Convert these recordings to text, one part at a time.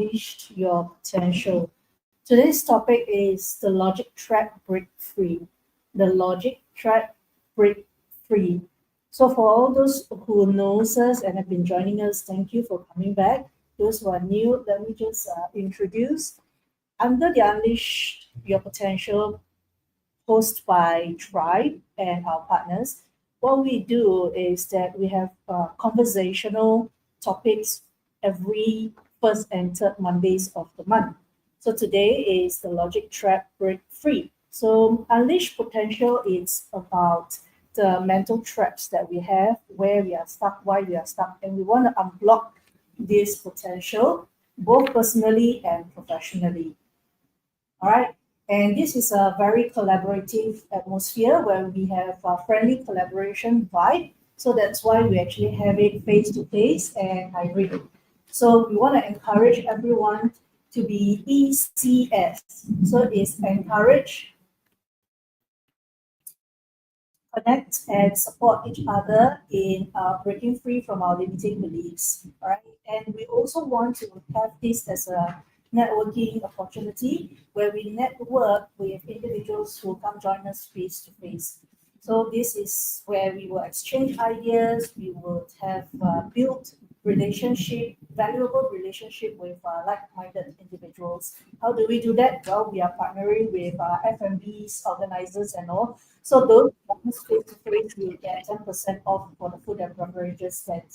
unleash your potential. Today's topic is the logic trap break free. The logic trap break free. So for all those who knows us and have been joining us, thank you for coming back. Those who are new, let me just introduce. Under the Unleash Your Potential, hosted by Tribe and our partners, what we do is that we have conversational topics every first and third Mondays of the month. So today is the Logic Trap Break Free. So Unleash Potential is about the mental traps that we have, where we are stuck, why we are stuck, and we want to unblock this potential both personally and professionally. All right. And this is a very collaborative atmosphere where we have a friendly collaboration vibe. So that's why we actually have it face to face and hybrid. So we want to encourage everyone to be ECS. So it's encourage, connect, and support each other in breaking free from our limiting beliefs. All right. And we also want to have this as a networking opportunity where we network with individuals who come join us face to face. So this is where we will exchange ideas, we will have built relationship, valuable relationship with like-minded individuals. How do we do that? Well, we are partnering with F&Bs, organizers and all. So those face to face will get 10% off for the food and beverages that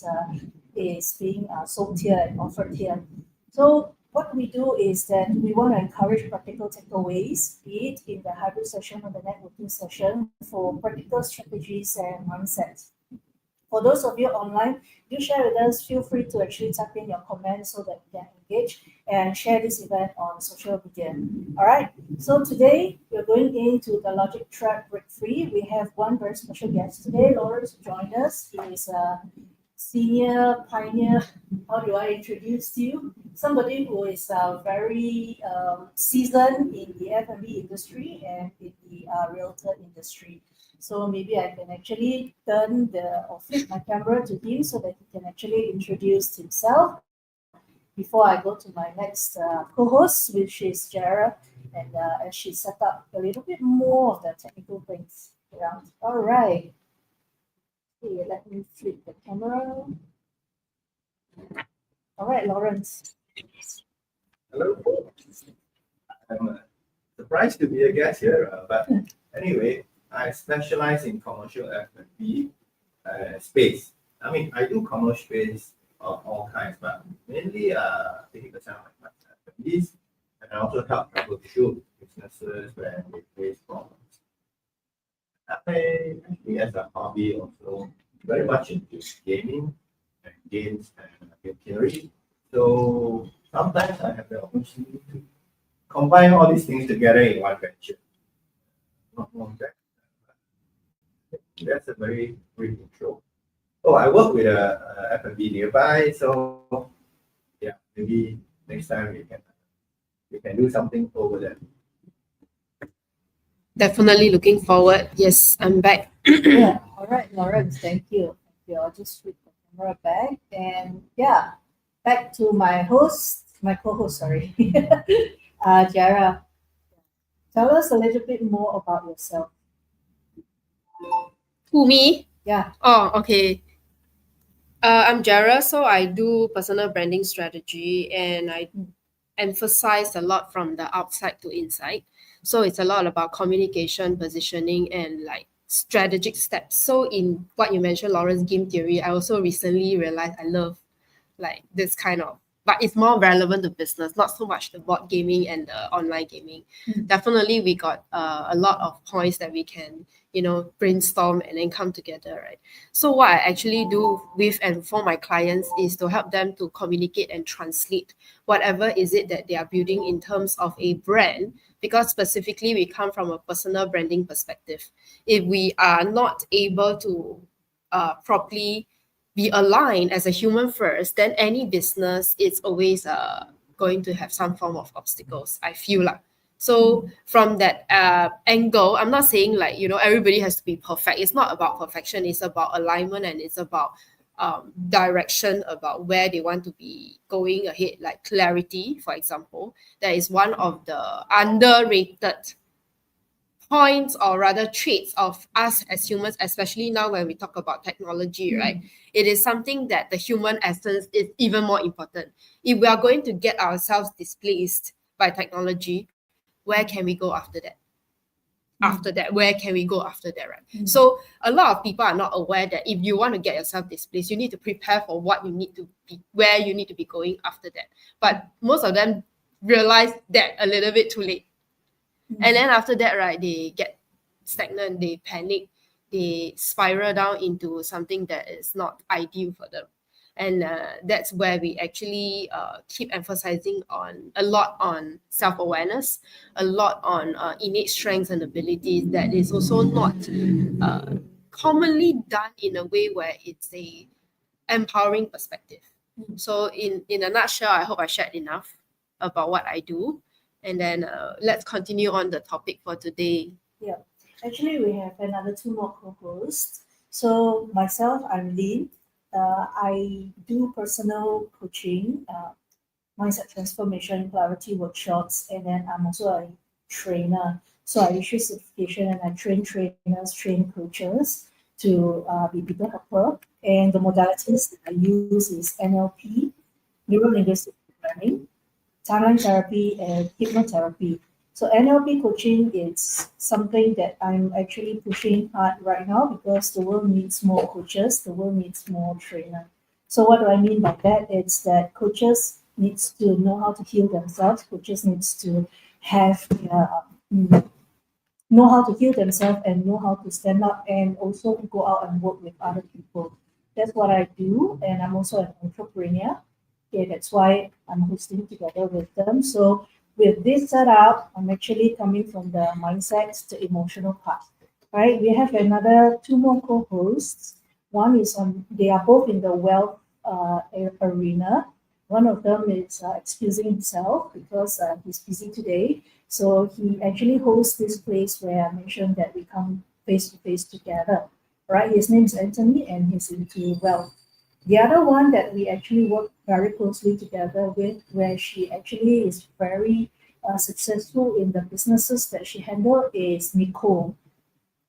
is being sold here and offered here. So what we do is that we want to encourage practical takeaways, be it in the hybrid session or the networking session, for practical strategies and mindsets. For those of you online, do share with us. Feel free to actually type in your comments so that we can engage and share this event on social media. All right. So today we're going into the Logic Trap Break Free. We have one very special guest today. Lawrence joined us. He is a senior pioneer. How do I introduce you? Somebody who is very seasoned in the F&B industry and in the realtor industry. So maybe I can actually flip my camera to him so that he can actually introduce himself before I go to my next co-host, which is Jara, and as she set up a little bit more of the technical things around. All right. Okay, let me flip the camera. All right, Lawrence. Hello. I'm surprised to be a guest here, but anyway, I specialize in commercial F&B space. I mean, I do commercial space of all kinds, but mainly 80% of my F&Bs, and I also help troubleshoot businesses when they face problems. I actually, as a hobby, also very much into gaming and games and game theory. So sometimes I have the opportunity to combine all these things together in one venture. Not one venture. That's a very brief intro. Oh, I work with a F&B nearby, so yeah, maybe next time we can do something over there. Definitely looking forward. Yes, I'm back. Yeah. All right, Lawrence. Thank you. I'll just flip the camera back and yeah, back to my co-host. Sorry, Jara. Tell us a little bit more about yourself. Who, me? Yeah. Oh, okay. I'm Jara, so I do personal branding strategy and I emphasize a lot from the outside to inside. So it's a lot about communication, positioning, and like strategic steps. So in what you mentioned, Lawrence, game theory, I also recently realized I love like this kind of, but it's more relevant to business, not so much the board gaming and the online gaming. Definitely we got a lot of points that we can brainstorm and then come together, right? So what I actually do with and for my clients is to help them to communicate and translate whatever is it that they are building in terms of a brand, because specifically we come from a personal branding perspective. If we are not able to properly be aligned as a human first, then any business is always going to have some form of obstacles, I feel like. So from that angle, I'm not saying like, everybody has to be perfect. It's not about perfection. It's about alignment and it's about direction about where they want to be going ahead, like clarity, for example. That is one of the underrated points, or rather traits, of us as humans, especially now when we talk about technology, right? It is something that the human essence is even more important. If we are going to get ourselves displaced by technology, where can we go after that? After that, where can we go after that, right? So a lot of people are not aware that if you want to get yourself displaced, you need to prepare for what you need to be, where you need to be going after that. But most of them realize that a little bit too late. And then after that, right, they get stagnant, they panic, they spiral down into something that is not ideal for them. And that's where we actually keep emphasizing on a lot on self-awareness, a lot on innate strengths and abilities that is also not commonly done in a way where it's a empowering perspective. So in a nutshell, I hope I shared enough about what I do. And then let's continue on the topic for today. Yeah, actually, we have another two more co-hosts. So myself, I'm Lynn. I do personal coaching, mindset transformation, clarity workshops, and then I'm also a trainer. So I issue certification and I train trainers, train coaches to be people helper. And the modalities that I use is NLP, neuro linguistic programming, timeline therapy, and hypnotherapy. So NLP coaching is something that I'm actually pushing hard right now because the world needs more coaches, the world needs more trainers. So what do I mean by that? It's that coaches needs to know how to heal themselves. Coaches needs to have know how to heal themselves and know how to stand up and also go out and work with other people. That's what I do, and I'm also an entrepreneur. Okay, that's why I'm hosting together with them. So with this setup, I'm actually coming from the mindset to emotional part. Right? We have another two more co-hosts. One is on. They are both in the wealth arena. One of them is excusing himself because he's busy today. So he actually hosts this place where I mentioned that we come face to face together. Right? His name is Anthony, and he's into wealth. The other one that we actually work very closely together with, where she actually is very successful in the businesses that she handled, is Nicole.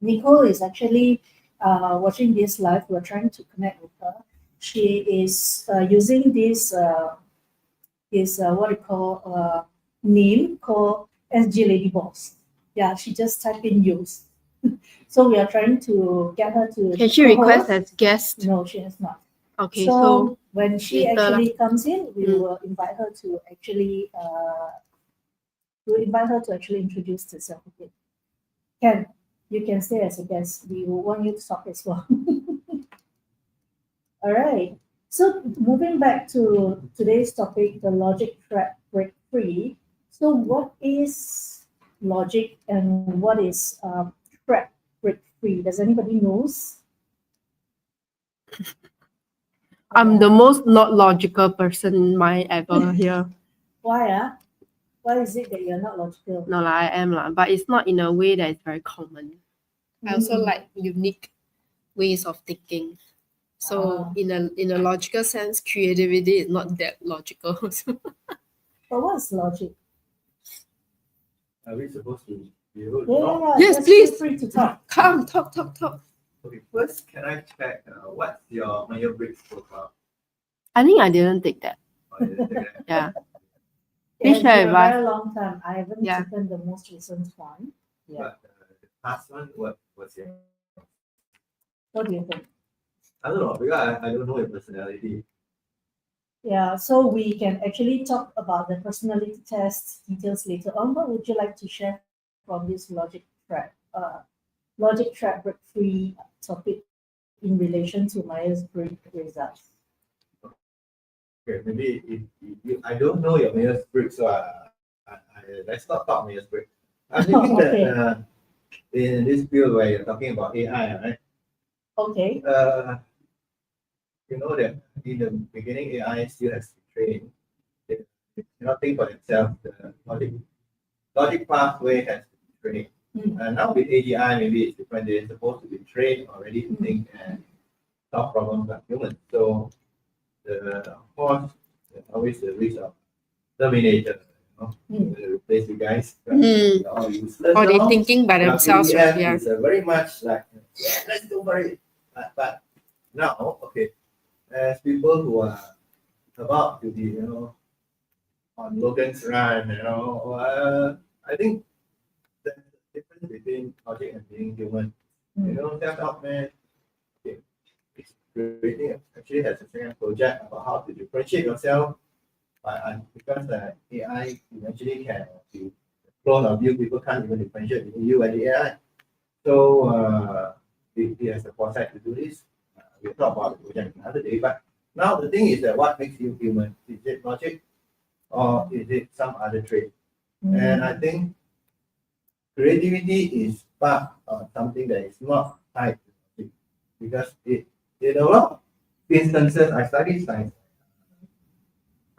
Nicole is actually watching this live. We're trying to connect with her. She is using this what you call name called SG Lady Boss. Yeah, she just typed in use. So we are trying to get her to. Can she request as guest? No, she has not. Okay, So when she later lah. actually comes in, we will invite her to actually introduce herself again. Ken, you can stay as a guest. We will want you to talk as well. All right. So moving back to today's topic, the logic trap break free. So what is logic and what is trap break free? Does anybody knows? I'm the most not logical person might ever hear. Why? Why is it that you're not logical? No, I am, but it's not in a way that is very common. I also like unique ways of thinking. So in a logical sense, creativity is not that logical. But what's logic? Are we supposed to be able to Yeah, talk? Yes, just please. feel free to talk. Come, talk. Okay, first, can I check what's your Myers-Briggs profile? I think I didn't take that. Or is it that? Yeah. It Please has share been a with us. very long time. I haven't Yeah. taken the most recent one. Yeah. But the past one, what was your? What do you think? I don't know because I don't know your personality. Yeah, so we can actually talk about the personality test details later on. What would you like to share from this logic trap break free topic in relation to Myers-Briggs results? Okay, maybe if I don't know your Myers-Briggs, so let's not talk Myers-Briggs. I'm thinking Okay. that in this field where you're talking about AI, right? Okay. You know that in the beginning, AI still has to be trained. It cannot think for itself. The logic pathway has to be trained. And now with AGI, maybe it's different. They're supposed to be trained already to think and solve problems like humans. So, of course, there's always the risk of Terminator, to replace you guys. Mm. You're all useless Or they now. thinking by Your themselves, right? PDF Yeah. is very much like, yeah, let's go for it. But now, okay, as people who are about to be, on Logan's run, I think the difference between logic and being human. Self-help man, okay, it's creating actually has a second project about how to differentiate yourself. Because AI eventually can be clone of you, people can't even differentiate between you and the AI. So he has the foresight to do this. We'll talk about the project another day. But now the thing is that what makes you human? Is it logic or is it some other trait? And I think creativity is part of something that is not tied to logic because in a lot of instances, I studied science.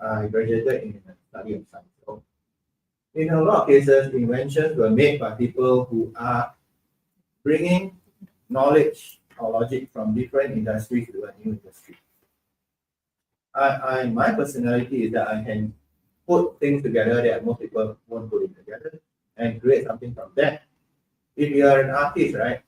I graduated in the study of science. So in a lot of cases, inventions were made by people who are bringing knowledge or logic from different industries to a new industry. My personality is that I can put things together that most people won't put it together and create something from that. If you are an artist, right?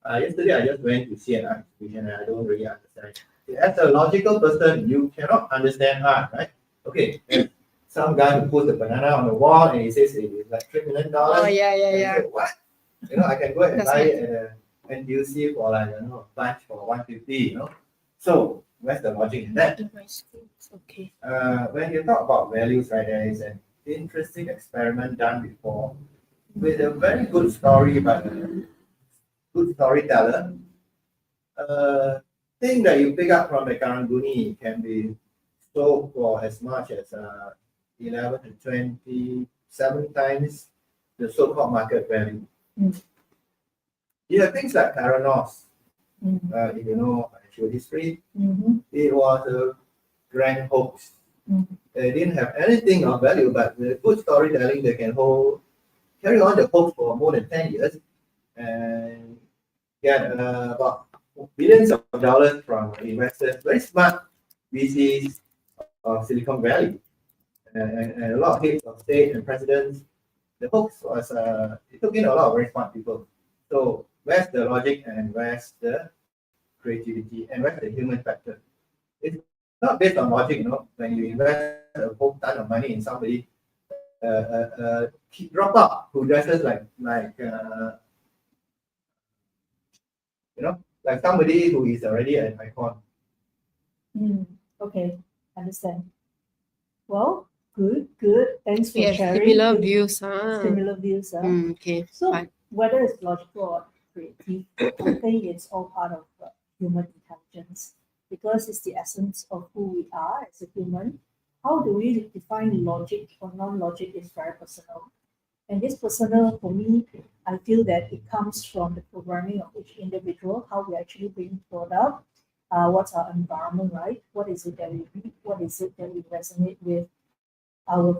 Yesterday I just went to see an art exhibition and I don't really understand. As a logical person, you cannot understand art, right? Okay, there's some guy who puts a banana on the wall and he says it is like $3 million. Oh, yeah. Say, what? I can go and That's buy right. it at NTUC for like, a bunch for 150, So where's the logic in that? Okay. When you talk about values, right, there is an interesting experiment done before with a very good story by a good storyteller. Thing that you pick up from the Karanguni can be sold for as much as 11 to 27 times the so-called market value. You have things like Theranos. If you know financial history, it was a grand hoax. They didn't have anything of value, but with good storytelling, they can carry on the hoax for more than 10 years and get about billions of dollars from investors, very smart VCs of Silicon Valley, and a lot of heads of state and presidents. The hoax was, it took in a lot of very smart people. So where's the logic and where's the creativity and where's the human factor? It's not based on logic, when you invest a whole ton of money in somebody, drop out who dresses like like somebody who is already an icon. Okay, understand. Well, good. Thanks for We have sharing. similar views. Similar views. Okay. So fine. whether it's logical or creative, I think it's all part of human intelligence because it's the essence of who we are as a human. How do we define logic or non-logic is very personal. And this personal, for me, I feel that it comes from the programming of each individual, how we actually being brought up, what's our environment, right? What is it that we read? What is it that we resonate with? Our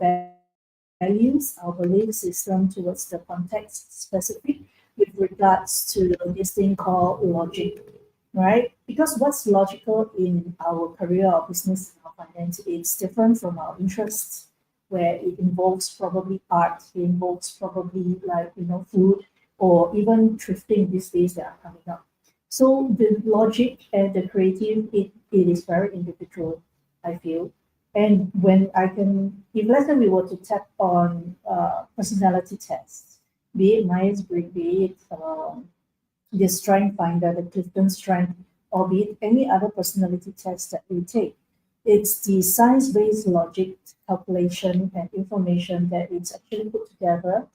values, our belief system towards the context specific with regards to this thing called logic, right? Because what's logical in our career or business or finance is different from our interests, where it involves probably art, it involves probably like food or even thrifting these days that are coming up. So the logic and the creative, it is very individual, I feel. And when if let's say we were to tap on personality tests, be it Myers-Briggs, be it the Strength Finder, the Clifton Strength, or be it any other personality test that we take, it's the science-based logic, calculation, and information that it's actually put together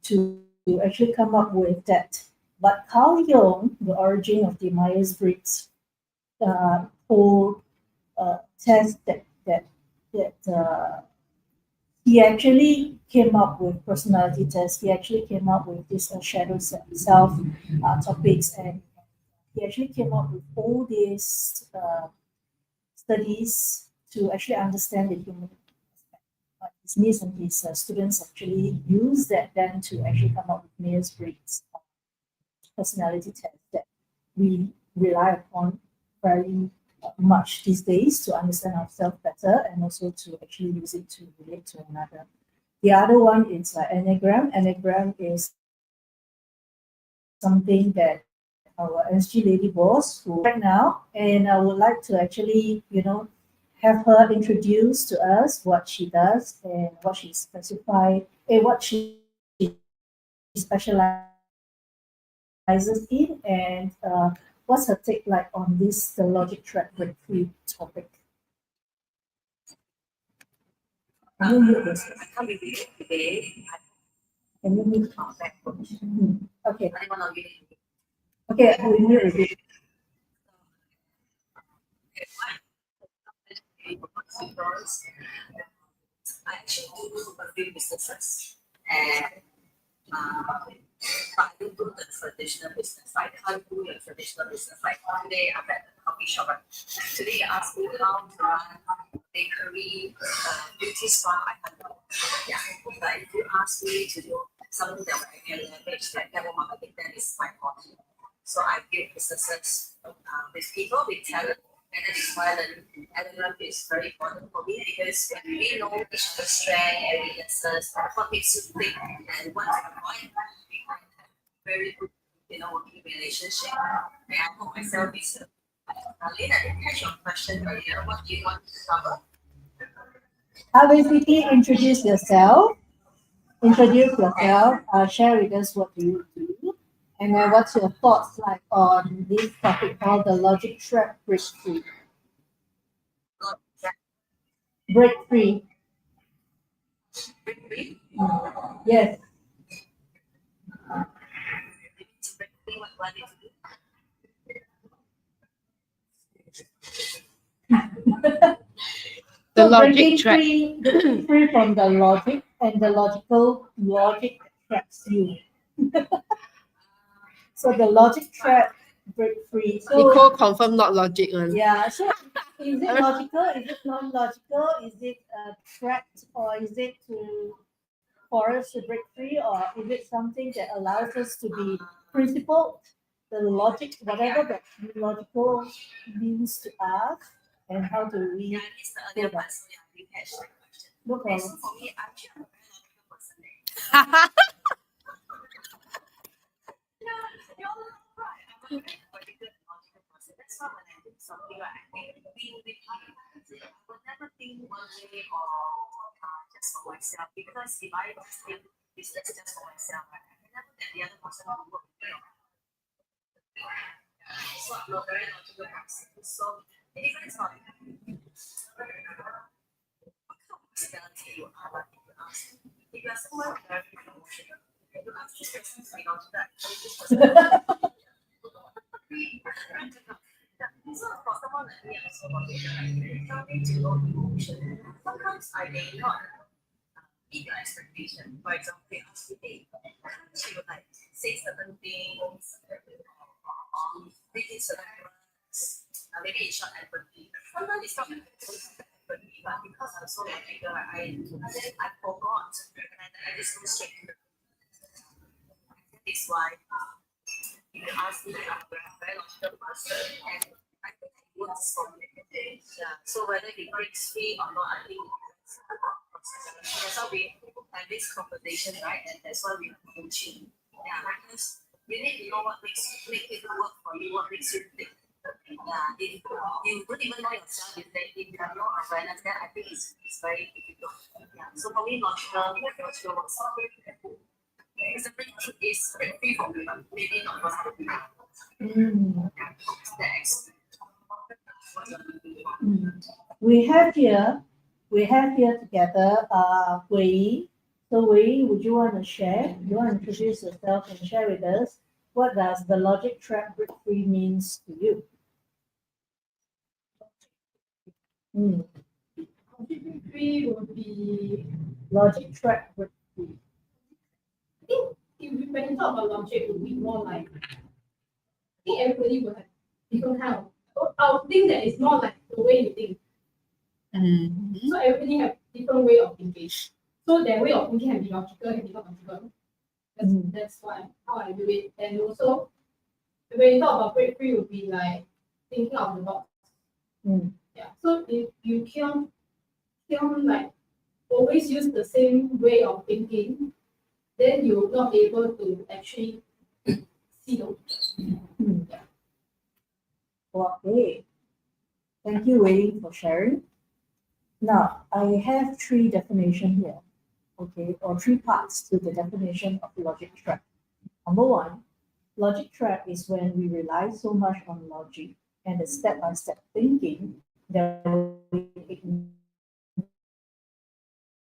to actually come up with that. But Carl Jung, the origin of the Myers-Briggs whole test that he actually came up with personality tests. He actually came up with this shadow self topics, and he actually came up with all these studies to actually understand the human aspect. His niece and his students actually use that then to actually come up with Myers-Briggs personality test that we rely upon very much these days to understand ourselves better and also to actually use it to relate to another. The other one is Enneagram. Enneagram is something that our SG lady boss who right now, and I would like to actually, have her introduce to us what she does and what she specifies and what she specializes in, and what's her take like on this the logic track breakthrough topic. Can you mute this? I can't be with you today. Can you mute? I'm back. Okay. I want to be Okay, I will mute it. I actually do a few businesses and but I don't do the traditional business. I can't do the traditional business. Like one day I'm at the coffee shop. Today you ask me how to run bakery, beauty spa, I can't do. Yeah. But if you ask me to do something that I can leverage like network marketing, that is my forte. So I build businesses with people, with talent. And that is why the element is very important for me because when we know each other's strength and weaknesses, what makes you think and what you avoid, we can have very good, working relationship. And I know myself is Lynn, I didn't catch your question earlier. What do you want to cover? Basically introduce yourself. Share with us what do you do, and then what's your thoughts like on this topic called the logic track breakthrough. Break free. Yes. What is The So logic breaking track. breaking free from the logic and the logic that traps you. So the logic track break free. So Nicole confirm not logic one. yeah, so is it logical? Is it non-logical? Is it trapped, or is it for us to break free, or is it something that allows us to be principled? The logic, whatever that logical means to us, and how do we? Yeah, I missed the earlier part, so yeah, you catch the question. No Okay, problem. so for me, actually, I'm a very logical person. You're right. I'm a very particular and logical person. That's why when I do something, right, I think win-win. I will never think one way or just for myself because if I just think business just for myself, right, I can never get the other person to work with me. So I'm a very logical person. So even it's not what kind of personality you are, like if you ask me. If you are someone very emotional, you ask this person to be logical, this person. So for someone like me, I'm so logical, right? Something to know emotion. Sometimes I may not meet your expectation. For example, they ask me, hey, she would like say certain things, or maybe certain words, maybe it's not empathy. Sometimes it's not empathy, but because I'm so logical, I forgot, and I just go straight to the that is why if you ask me, I'm a very logical person, and I think it works for me. Yeah. So whether it breaks free or not, I think that's how we have this conversation, right? And that's why we are coaching. Yeah, because you need to know what make it work for you, what makes you think. Yeah, if you don't even know yourself, if you have no awareness, then I think it's very difficult. Yeah. So for me, logical works. It's a pretty is free for me, but maybe not for other people. Thanks. We have here together Wei. So Wei, would you want to share? You want to introduce yourself and share with us what does the logic track breakthrough means to you? Logic breakthrough would be, Logic track breakthrough. I think when you talk about logic, it would be more like, I think everybody will have different kind of, I would think that it's more like the way you think. So everybody have different way of thinking. So their way of thinking can be logical, can be not logical. That's how I do it. And also, when you talk about breakthrough, would be like thinking out of the box. Yeah. So if you can't like always use the same way of thinking, then you're not able to actually see the picture. Okay. Thank you, Wei, for sharing. Now, I have three definitions here, okay, or three parts to the definition of logic trap. Number one, logic trap is when we rely so much on logic and the step-by-step thinking that we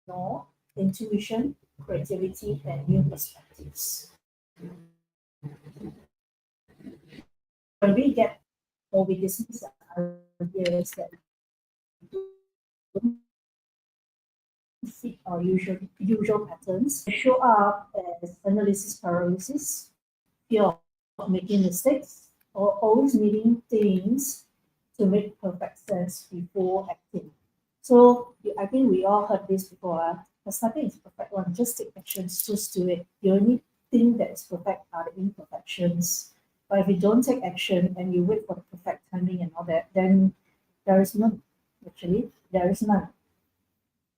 ignore intuition, creativity, and new perspectives. When we get or we dismiss ideas that don't fit our usual patterns, they show up as analysis paralysis, fear of making mistakes, or always needing things to make perfect sense before acting. So I think we all heard this before. There's nothing is perfect one. Just take actions, just do it. The only thing that is perfect are the imperfections. But if you don't take action and you wait for the perfect timing and all that, then there is none. Actually, there is none.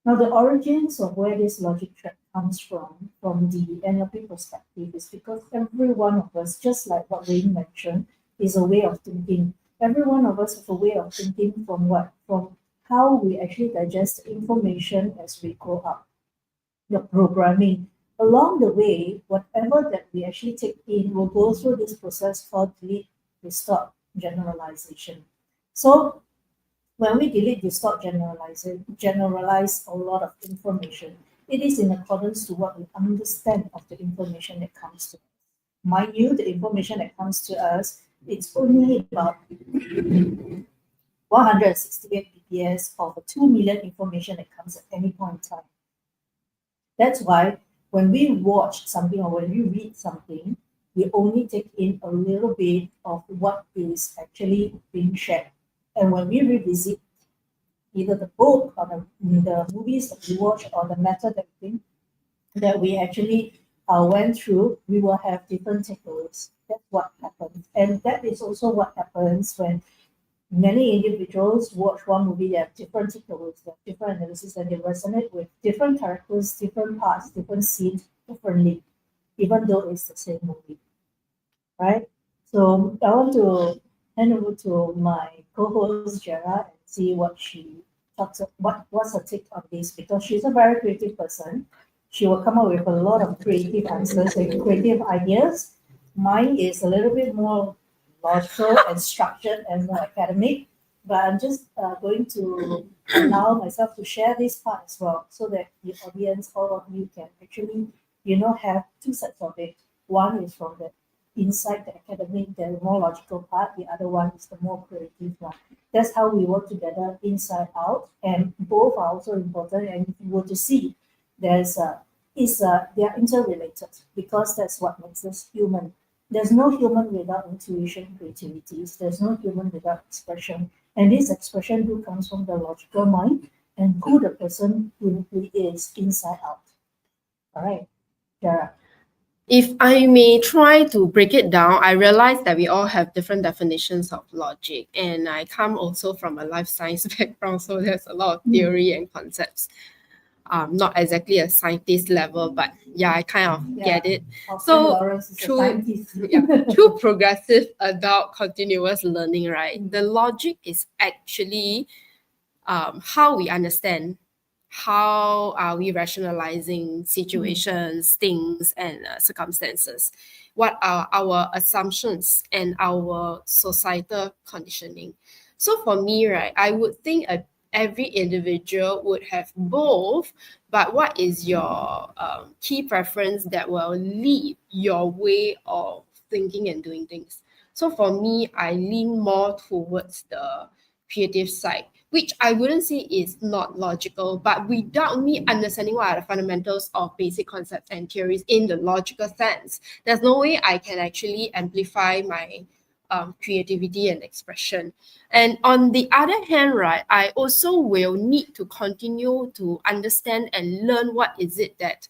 Now, the origins of where this logic trap comes from the NLP perspective, is because every one of us, just like what Wayne mentioned, is a way of thinking. Every one of us have a way of thinking from what? From how we actually digest information as we grow up. The programming. Along the way, whatever that we actually take in will go through this process called delete, distort, generalization. So when we delete, distort, generalize a lot of information, it is in accordance to what we understand of the information that comes to us. Mind you, the information that comes to us, it's only about 168 bps of 2 million information that comes at any point in time. That's why when we watch something or when we read something, we only take in a little bit of what is actually being shared. And when we revisit either the book or the movies that we watch or the method that we actually went through, we will have different takeaways. That's what happens. And that is also what happens when many individuals watch one movie, they have different takeaways, they have different analysis, and they resonate with different characters, different parts, different scenes differently, even though it's the same movie. Right? So I want to hand over to my co-host Jera and see what she talks what's her take on this, because she's a very creative person. She will come up with a lot of creative answers and creative ideas. Mine is a little bit more logical and structured and more academic, but I'm just going to allow myself to share this part as well, so that the audience, all of you, can actually, have two sets of it. One is from the inside the academic, the more logical part. The other one is the more creative one. That's how we work together inside out, and both are also important. And if you were to see, they are interrelated, because that's what makes us human. There's no human without intuition, creativity. There's no human without expression. And this expression who comes from the logical mind and who the person who is inside out. All right, Jara. If I may try to break it down, I realize that we all have different definitions of logic. And I come also from a life science background, so there's a lot of theory and concepts. Not exactly a scientist level, but yeah, I kind of get it. So through progressive adult continuous learning, right, the logic is actually how we understand, how are we rationalizing situations, things, and circumstances, what are our assumptions and our societal conditioning. So for me, right, I would think every individual would have both, but what is your key preference that will lead your way of thinking and doing things? So for me, I lean more towards the creative side, which I wouldn't say is not logical, but without me understanding what are the fundamentals of basic concepts and theories in the logical sense, there's no way I can actually amplify my creativity and expression. And on the other hand, right, I also will need to continue to understand and learn what is it that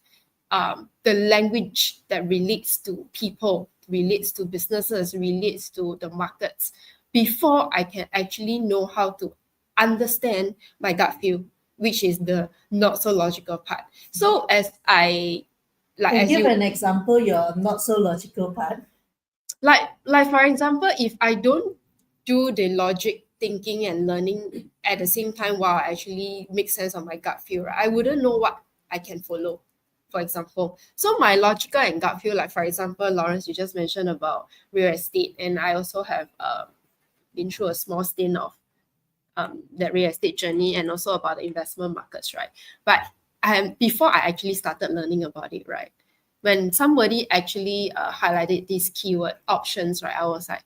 the language that relates to people relates to businesses, relates to the markets, before I can actually know how to understand my gut feel, which is the not so logical part. So as I like Can as give you an example, your not so logical part. like for example, if I don't do the logic thinking and learning at the same time while I actually make sense of my gut feel, right, I wouldn't know what I can follow, for example. So my logical and gut feel, like for example, Lawrence, you just mentioned about real estate, and I also have been through a small stint of that real estate journey, and also about the investment markets, right? But before I actually started learning about it, right, when somebody actually highlighted this keyword options, right, I was like,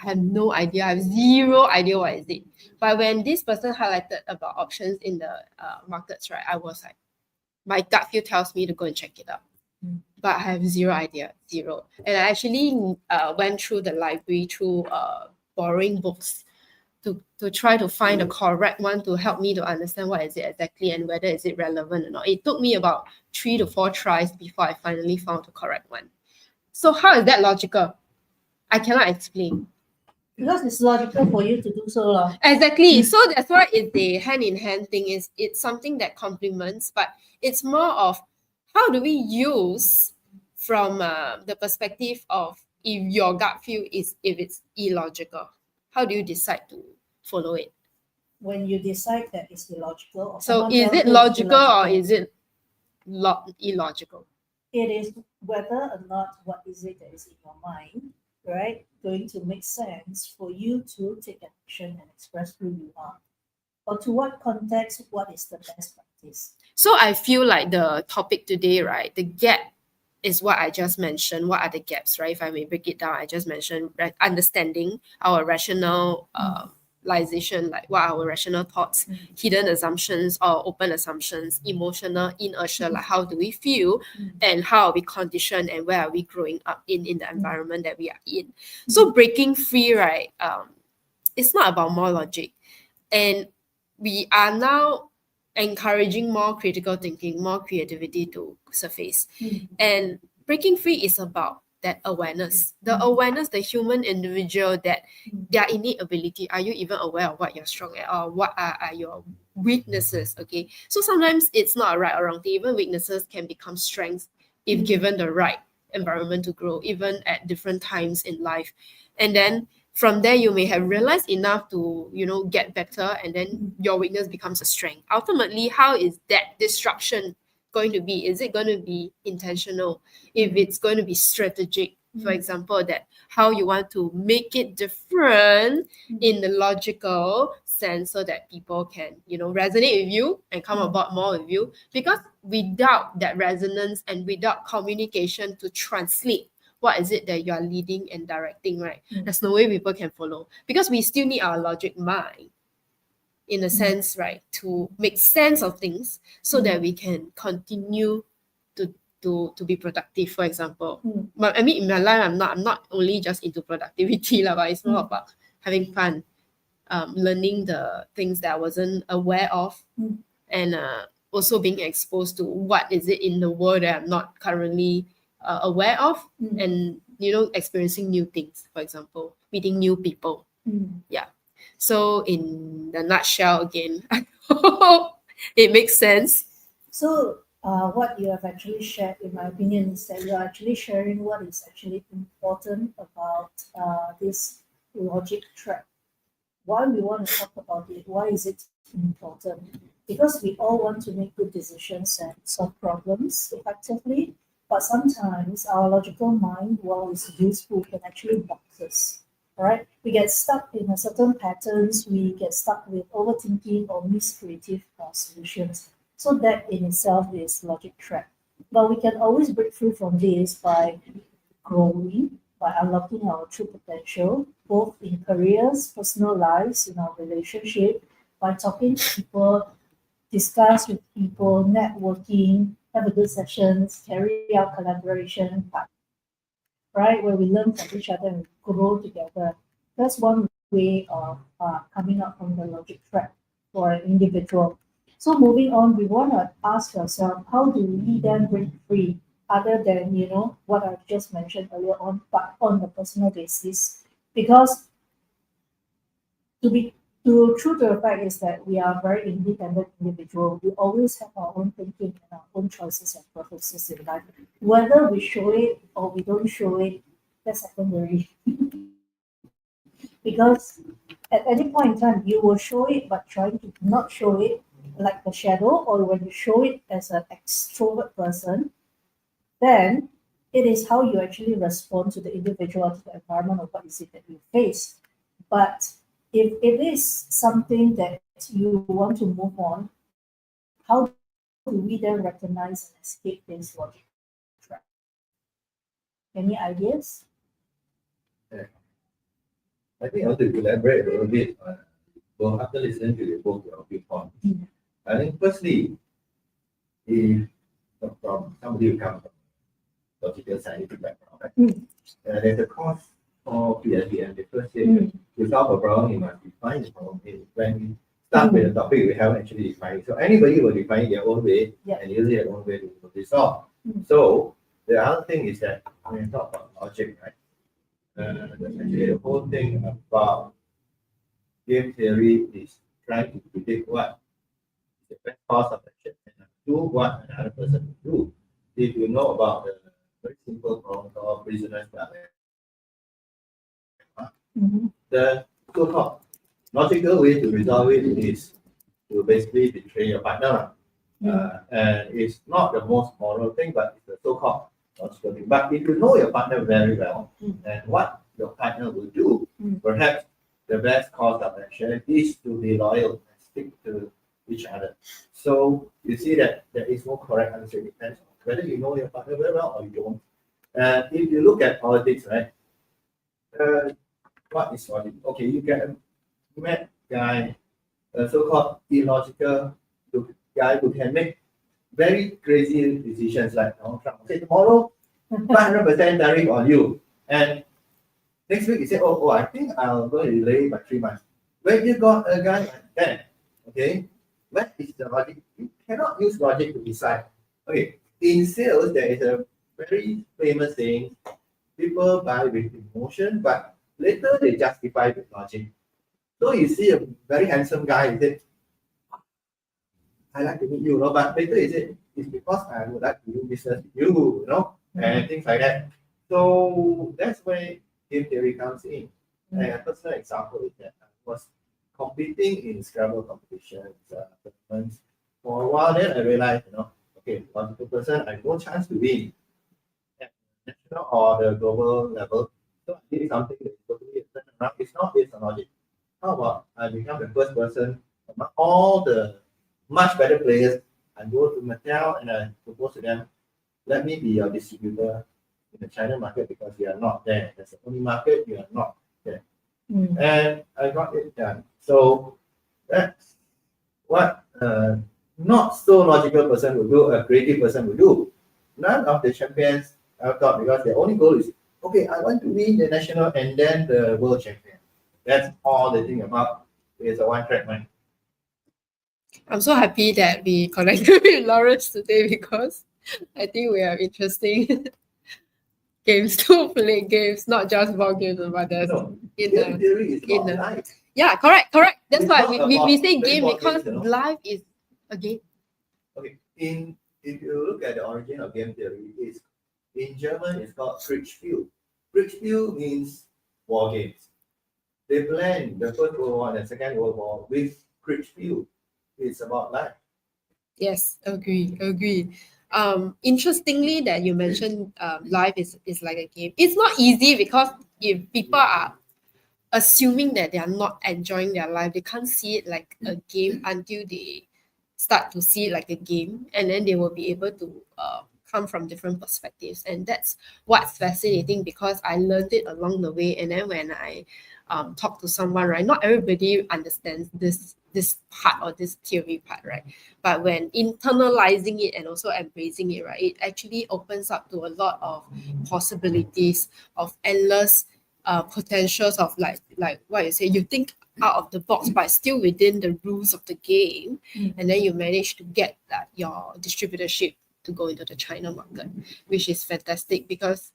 I have no idea. I have zero idea what is it. But when this person highlighted about options in the markets, right, I was like, my gut feel tells me to go and check it out. But I have zero idea, zero. And I actually went through the library through borrowing books to try to find the correct one to help me to understand what is it exactly and whether is it relevant or not. It took me about 3 to 4 tries before I finally found the correct one. So how is that logical? I cannot explain. Because it's logical for you to do so. Lah. Exactly. So that's why it's the hand-in-hand thing. It's something that complements, but it's more of how do we use from the perspective of if your gut feel is if it's illogical. How do you decide to follow it? When you decide that it's illogical. Or So someone is tells it you it's logical or illogical, is it illogical? it is whether or not what is it that is in your mind, right, going to make sense for you to take action and express who you are. Or to what context, what is the best practice? So I feel like the topic today, right, the gap is what I just mentioned. What are the gaps, right? If I may break it down, I just mentioned understanding our rationalization, like what are our rational thoughts, hidden assumptions or open assumptions, emotional inertia, like how do we feel, and how are we conditioned and where are we growing up in the environment that we are in. So breaking free, right, it's not about more logic. And we are now encouraging more critical thinking, more creativity to surface. And breaking free is about that awareness, the awareness, the human individual, that their innate ability. Are you even aware of what you're strong at, or what are your weaknesses? Okay, so sometimes it's not a right or wrong thing. Even weaknesses can become strengths if given the right environment to grow, even at different times in life. And then from there you may have realized enough to get better, and then your weakness becomes a strength. Ultimately, how is that disruption going to be? Is it going to be intentional? If it's going to be strategic, for example, that how you want to make it different in the logical sense, so that people can resonate with you and come about more with you. Because without that resonance and without communication to translate what is it that you are leading and directing, right? There's no way people can follow, because we still need our logic mind, in a sense, right, to make sense of things so that we can continue to be productive, for example. But I mean, in my life, I'm not only just into productivity, but it's more about having fun, learning the things that I wasn't aware of, and also being exposed to what is it in the world that I'm not currently aware of, and experiencing new things, for example, meeting new people. Yeah. So in the nutshell, again, I hope it makes sense. So what you have actually shared, in my opinion, is that you are actually sharing what is actually important about this logic track. Why we want to talk about it? Why is it important? Because we all want to make good decisions and solve problems effectively, but sometimes our logical mind, while it's useful, can actually box us. Right? We get stuck in a certain patterns. We get stuck with overthinking or miscreative solutions. So that in itself is logic trap. But we can always break through from this by growing, by unlocking our true potential, both in careers, personal lives, in our relationship, by talking to people, discuss with people, networking, have a good sessions, carry out collaboration, right? Where we learn from each other and grow together. That's one way of coming up from the logic track for an individual. So moving on, we want to ask ourselves, how do we then break free other than, what I just mentioned earlier on, but on the personal basis. Because true to the fact is that we are very independent individual. We always have our own thinking and our own choices and preferences in life. Whether we show it or we don't show it, that's secondary. Because at any point in time, you will show it, but trying to not show it like the shadow, or when you show it as an extrovert person, then it is how you actually respond to the individual, to the environment, or what is it that you face. But if it is something that you want to move on, how do we then recognize and escape this logic trap? Any ideas? I think I want to elaborate a little bit well, after listening to both your viewpoints. I think firstly, if from somebody who comes from logical scientific background, right? There's a course for PhD, the first say to solve a problem, you must define the problem. When we start with a topic, we haven't actually defined it. So anybody will define it their own way and use it their own way to resolve. So the other thing is that when you talk about logic, right? There's actually the whole thing about game theory is trying to predict what is the best course of action and do what another person will do. If you know about the very simple problem called prisoner's dilemma, the so-called logical way to resolve it is to basically betray your partner. And it's not the most moral thing, but it's the so-called logical thing. But if you know your partner very well and what your partner will do, perhaps the best course of action is to be loyal and stick to each other. So you see that there is no correct answer. It depends on whether you know your partner very well or you don't. And if you look at politics, right? What is logic? Okay, you get a mad guy, a so-called illogical guy who can make very crazy decisions like Donald Trump. Say tomorrow, 500% tariff on you. And next week, he said, I think I'll go and delay by 3 months. When you got a guy like that, okay, what is the logic? You cannot use logic to decide. Okay, in sales, there is a very famous saying, people buy with emotion, but later they justify with logic. So you see a very handsome guy, he said, I like to meet you, but later he said, it's because I would like to do business with you, and things like that. So that's where game theory comes in. And a personal example is that I was competing in Scrabble competitions, tournaments. For a while, then I realized, okay, logical person, I have no chance to win at national or the global level. So I did something that is totally different. It's not based on logic. How about I become the first person among all the much better players? I go to Mattel and I propose to them, let me be your distributor in the China market because you are not there. That's the only market you are not there. And I got it done. So that's what not so logical person will do, a creative person will do. None of the champions have thought because their only goal is, okay, I want to win the national and then the world champion. That's all they think about. It's a one-track mind. I'm so happy that we connected with Lawrence today because I think we have interesting games to play games, not just about games, but there's Game theory is about life. Yeah, correct. That's It's why not we about say game playing because games, life is a game. Okay, if you look at the origin of game theory, in German it's called Kriegspiel. Kriegspiel means war games. They blend the First World War and the Second World War with Kriegspiel. It's about life. Yes, agree. Interestingly that you mentioned life is like a game. It's not easy because if people are assuming that they are not enjoying their life, they can't see it like a game until they start to see it like a game, and then they will be able to come from different perspectives. And that's what's fascinating because I learned it along the way. And then when I talk to someone, right, not everybody understands this part or this theory part, right? But when internalizing it and also embracing it, right, it actually opens up to a lot of possibilities of endless potentials of like what you say, you think out of the box but still within the rules of the game, and then you manage to get that your distributorship to go into the China market, which is fantastic because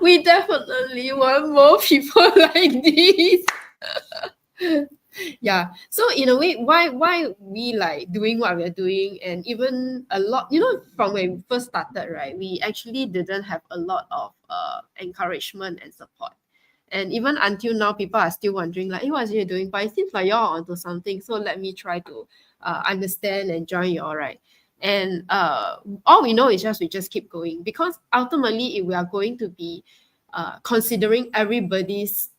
we definitely want more people like this. Yeah. So in a way, why we like doing what we're doing, and even a lot, from when we first started, right? We actually didn't have a lot of encouragement and support. And even until now, people are still wondering, like, hey, what's you doing? But it seems like you're onto something. So let me try to understand and join you all, right? And all we know is we just keep going, because ultimately, if we are going to be considering everybody's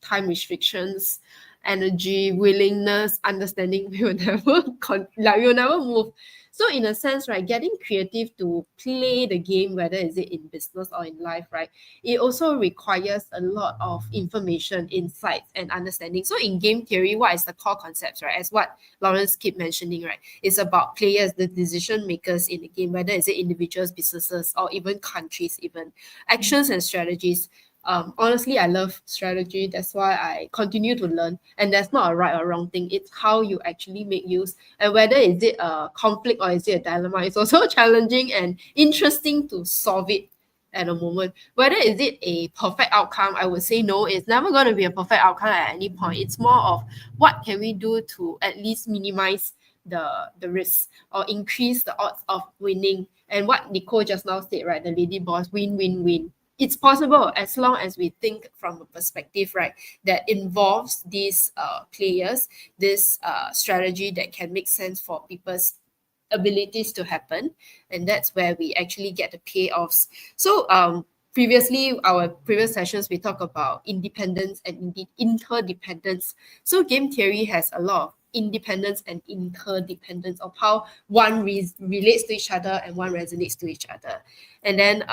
time restrictions, energy, willingness, understanding, we will never move. So in a sense, right, getting creative to play the game, whether is it in business or in life, right, it also requires a lot of information, insights, and understanding. So in game theory, what is the core concepts, right? As what Lawrence keep mentioning, right, it's about players, the decision makers in the game, whether is it individuals, businesses, or even countries, even actions and strategies. Honestly, I love strategy. That's why I continue to learn. And that's not a right or wrong thing. It's how you actually make use. And whether is it a conflict or is it a dilemma, it's also challenging and interesting to solve it at a moment. Whether is it a perfect outcome, I would say no. It's never going to be a perfect outcome at any point. It's more of what can we do to at least minimize the risk or increase the odds of winning. And what Nicole just now said, right? The lady boss, win, win, win. It's possible as long as we think from a perspective, right, that involves these players, this strategy that can make sense for people's abilities to happen. And that's where we actually get the payoffs. So previously, our previous sessions, we talk about independence and interdependence. So game theory has a lot of independence and interdependence of how one relates to each other and one resonates to each other. And then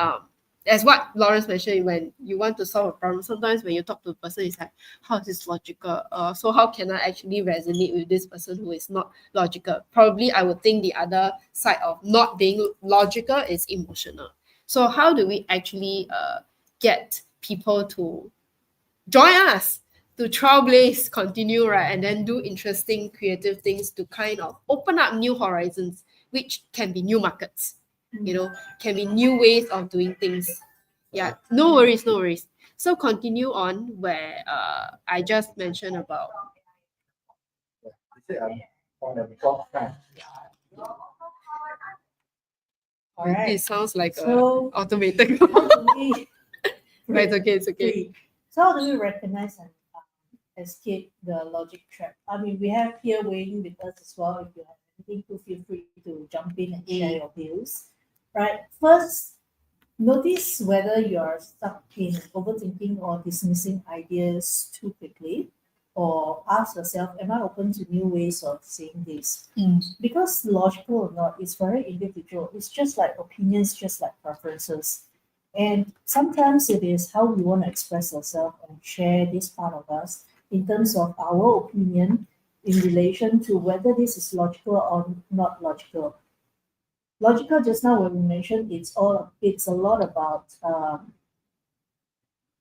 as what Lawrence mentioned, when you want to solve a problem, sometimes when you talk to a person, it's like, how is this logical? So how can I actually resonate with this person who is not logical? Probably I would think the other side of not being logical is emotional. So how do we actually get people to join us, to trailblaze, continue, right, and then do interesting, creative things to kind of open up new horizons, which can be new markets, can be new ways of doing things. Yeah, no worries, no worries. So continue on where I just mentioned about. You say I'm on a top time. All right. It sounds like So automated. how do we But it's okay, it's okay. Three. So how do we recognize and escape the logic trap? I mean, we have here waiting with us as well. If you have anything, to feel free to jump in and share your views. Right. First, notice whether you are stuck in overthinking or dismissing ideas too quickly, or ask yourself, am I open to new ways of saying this? Because logical or not, it's very individual. It's just like opinions, just like preferences. And sometimes it is how we want to express ourselves and share this part of us in terms of our opinion in relation to whether this is logical or not logical. Logical, just now when we mentioned, it's a lot about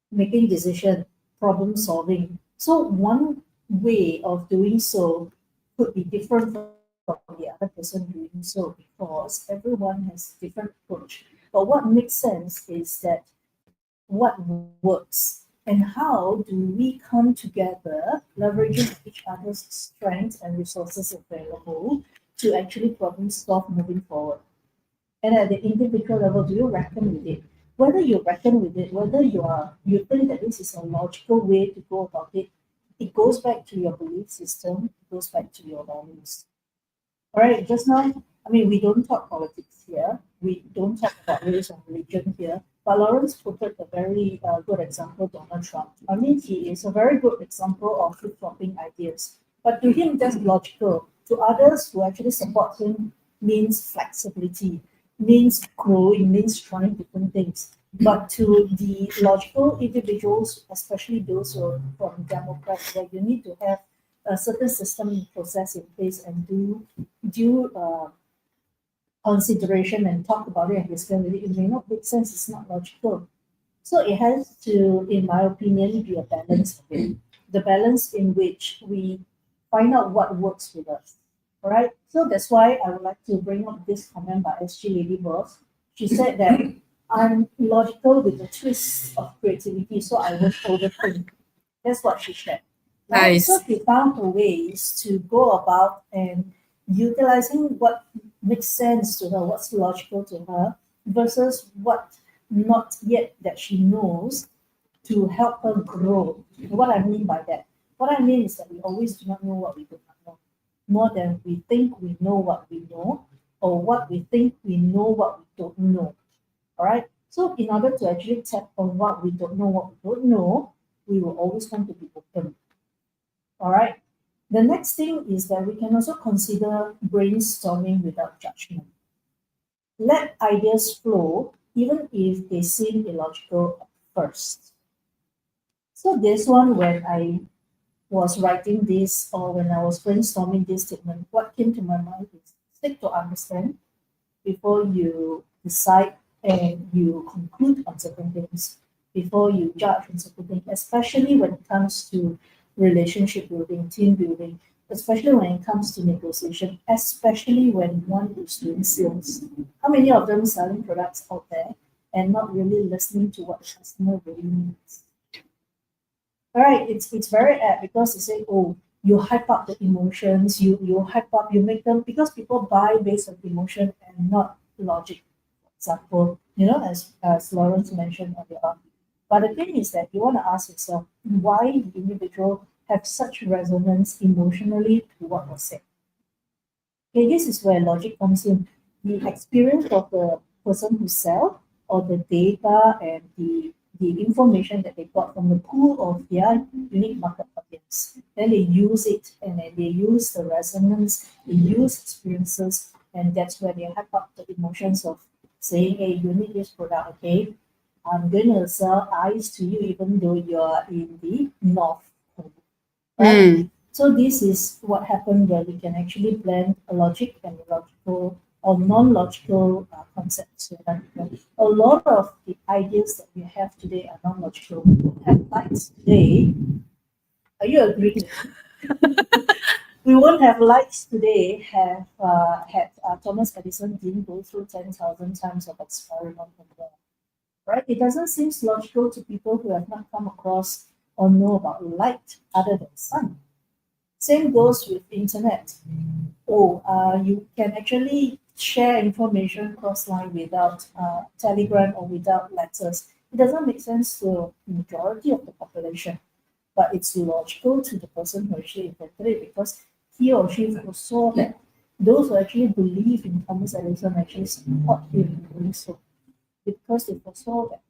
making decision, problem solving. So one way of doing so could be different from the other person doing so, because everyone has a different approach. But what makes sense is that what works and how do we come together, leveraging each other's strengths and resources available to actually problem solve moving forward. And at the individual level, do you reckon with it? Whether you reckon with it, whether you think that this is a logical way to go about it, it goes back to your belief system, it goes back to your values. All right, just now, I mean, we don't talk politics here, we don't talk about race and religion here, but Lawrence quoted a very good example, Donald Trump. I mean, he is a very good example of flip-flopping ideas. But to him, that's logical. To others who actually support him, means flexibility, means growing, means trying different things. But to the logical individuals, especially those who are from Democrats, where you need to have a certain system and process in place and do due consideration and talk about it and discuss it may not make sense, it's not logical. So it has to, in my opinion, be a balance of it. The balance in which we find out what works with us, All right. So that's why I would like to bring up this comment by SG Lady Boss. She said that I'm logical with a twist of creativity, so I won't overthink. That's what she shared. Right? Nice. So she found her ways to go about and utilizing what makes sense to her, what's logical to her, versus what not yet that she knows to help her grow. What I mean by that, what I mean is that we always do not know what we do not know, more than we think we know what we know, or what we think we know what we don't know. All right. So in order to actually tap on what we don't know, we will always want to be open. All right. The next thing is that we can also consider brainstorming without judgment. Let ideas flow, even if they seem illogical at first. So this one, when I was writing this or when I was brainstorming this statement, what came to my mind is seek to understand before you decide and you conclude on certain things, before you judge on certain things, especially when it comes to relationship building, team building, especially when it comes to negotiation, especially when one is doing sales. How many of them selling products out there and not really listening to what the customer really needs? All right, it's very apt because they say, oh, you hype up the emotions, you hype up, you make them because people buy based on emotion and not logic. For example, as Lawrence mentioned earlier on. But the thing is that you want to ask yourself why the individual have such resonance emotionally to what was said. Okay, this is where logic comes in. The experience of the person who sell or the data and the information that they got from the pool of their unique market audience. Then they use it and then they use the resonance, they use experiences, and that's where they hype up the emotions of saying, hey, you need this product, okay? I'm going to sell ice to you even though you're in the North Pole. Right? So this is what happened where we can actually blend a logic and illogical or non-logical concepts. A lot of the ideas that we have today are non-logical. We don't have lights today. Are you agreeing? We won't have lights today had Thomas Edison didn't go through 10,000 times of experiment and there. Right? It doesn't seem logical to people who have not come across or know about light other than sun. Same goes with internet. You can actually share information cross line without telegram or without letters. It doesn't make sense to the majority of the population, but it's logical to the person who actually invented it because he or she foresaw that those who actually believe in Thomas Edison actually support him in doing so because they foresaw that.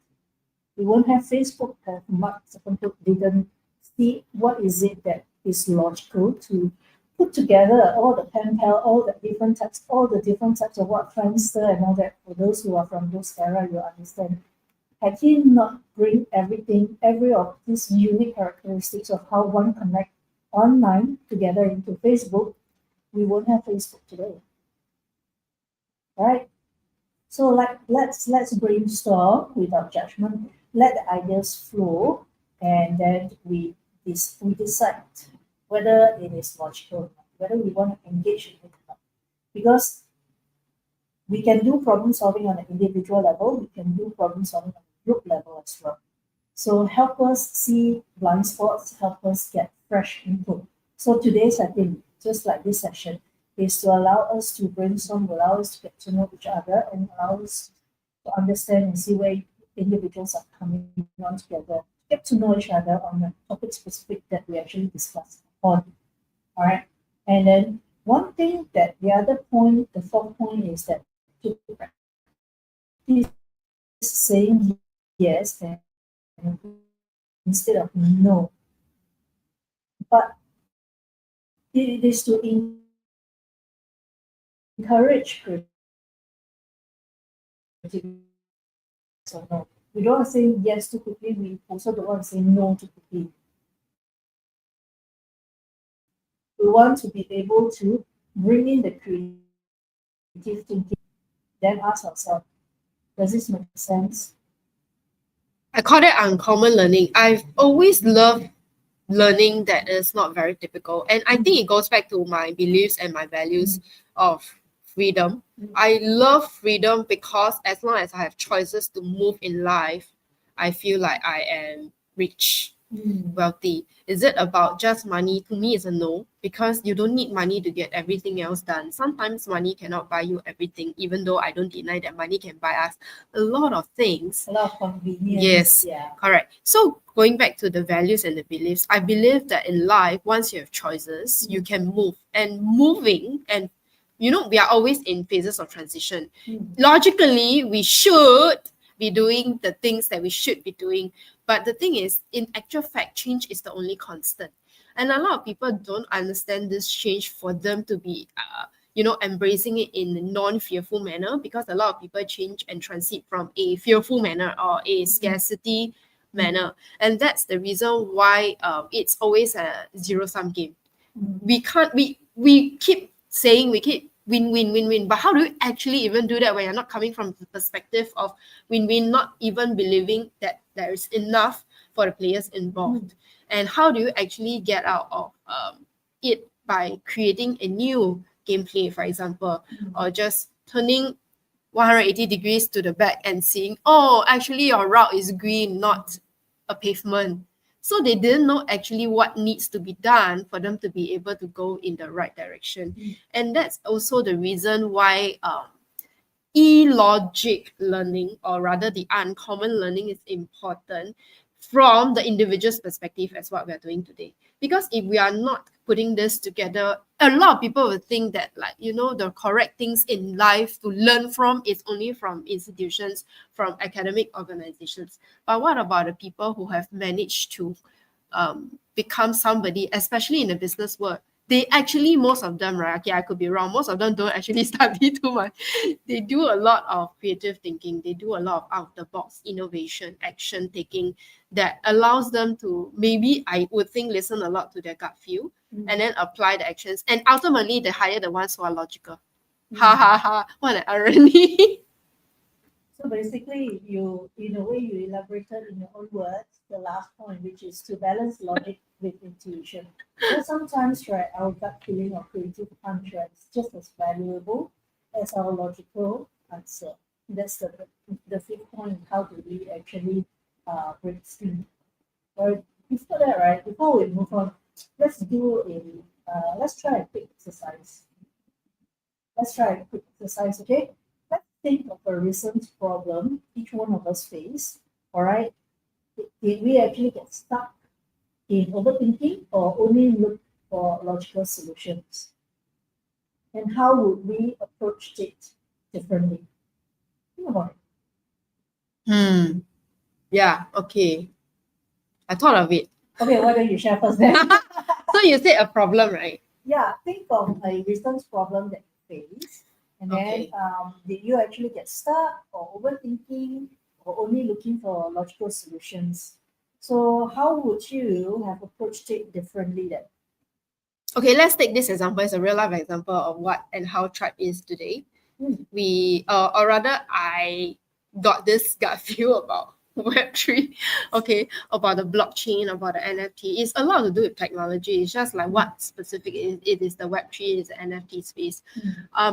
We won't have Facebook if Mark Zuckerberg didn't see what is it that is logical to put together all the pen pal, all the different types of what Friendster and all that. For those who are from those era, you understand. Had he not bring every of these unique characteristics of how one connect online together into Facebook, we won't have Facebook today. Right? So let's brainstorm without judgment. Let the ideas flow, and then we decide whether it is logical, or not, whether we want to engage in it or not. Because we can do problem solving on an individual level, we can do problem solving on a group level as well. So help us see blind spots, help us get fresh input. So today's setting, just like this session, is to allow us to brainstorm, allow us to get to know each other, and allow us to understand and see where individuals are coming on together, get to know each other on a topic specific that we actually discussed on. All right. And then one thing that the fourth point is that to practice saying yes and instead of no. But it is to encourage creativity. So no, we don't want to say yes too quickly. We also don't want to say no too quickly. We want to be able to bring in the creative thinking, then ask ourselves, does this make sense? I call it uncommon learning. I've always loved learning that is not very typical. And I think it goes back to my beliefs and my values of freedom. I love freedom because as long as I have choices to move in life, I feel like I am rich, wealthy. Is it about just money? To me, it's a no, because you don't need money to get everything else done. Sometimes money cannot buy you everything, even though I don't deny that money can buy us a lot of things. A lot of convenience. Yes. Yeah. Correct. So going back to the values and the beliefs, I believe that in life, once you have choices, you can move. And moving, and we are always in phases of transition. Logically, we should be doing the things that we should be doing. But the thing is, in actual fact, change is the only constant. And a lot of people don't understand this change for them to be embracing it in a non-fearful manner, because a lot of people change and transit from a fearful manner or a scarcity manner. And that's the reason why it's always a zero-sum game. We can't, we keep saying we keep win, win, win, win. But how do you actually even do that when you're not coming from the perspective of win-win, not even believing that there is enough for the players involved? And how do you actually get out of it by creating a new gameplay, for example, or just turning 180 degrees to the back and seeing, oh, actually your route is green, not a pavement. So they didn't know actually what needs to be done for them to be able to go in the right direction. And that's also the reason why e-logic learning, or rather the uncommon learning, is important from the individual's perspective, as what we are doing today. Because if we are not putting this together, a lot of people will think that, like, the correct things in life to learn from is only from institutions, from academic organizations. But what about the people who have managed to become somebody, especially in the business world? They actually, most of them, right? Okay, I could be wrong. Most of them don't actually study too much. They do a lot of creative thinking. They do a lot of out-of-the-box innovation, action taking, that allows them to, maybe I would think, listen a lot to their gut feel and then apply the actions. And ultimately, they hire the ones who are logical. Ha ha ha! What an irony! So basically, in a way, you elaborated in your own words the last point, which is to balance logic with intuition. Because sometimes, right, our gut feeling or creative punch, right, is just as valuable as our logical answer. That's the fifth point. How do we actually break through? Well, before that, right, before we move on, let's try a quick exercise. Okay? Let's think of a recent problem each one of us face. All right? Did we actually get stuck in overthinking or only look for logical solutions? And how would we approach it differently? Think about it. Yeah, okay. I thought of it. Okay, why don't you share first then? So you said a problem, right? Yeah, think of a recent problem that you face. And then, Okay. did you actually get stuck or overthinking or only looking for logical solutions? So, how would you have approached it differently then? Okay, let's take this example as a real life example of what and how Tribe is today. We, or rather, I got this gut feel about Web3, okay, about the blockchain, about the NFT. It's a lot to do with technology. It's just like what specific it is the Web3, it is the NFT space.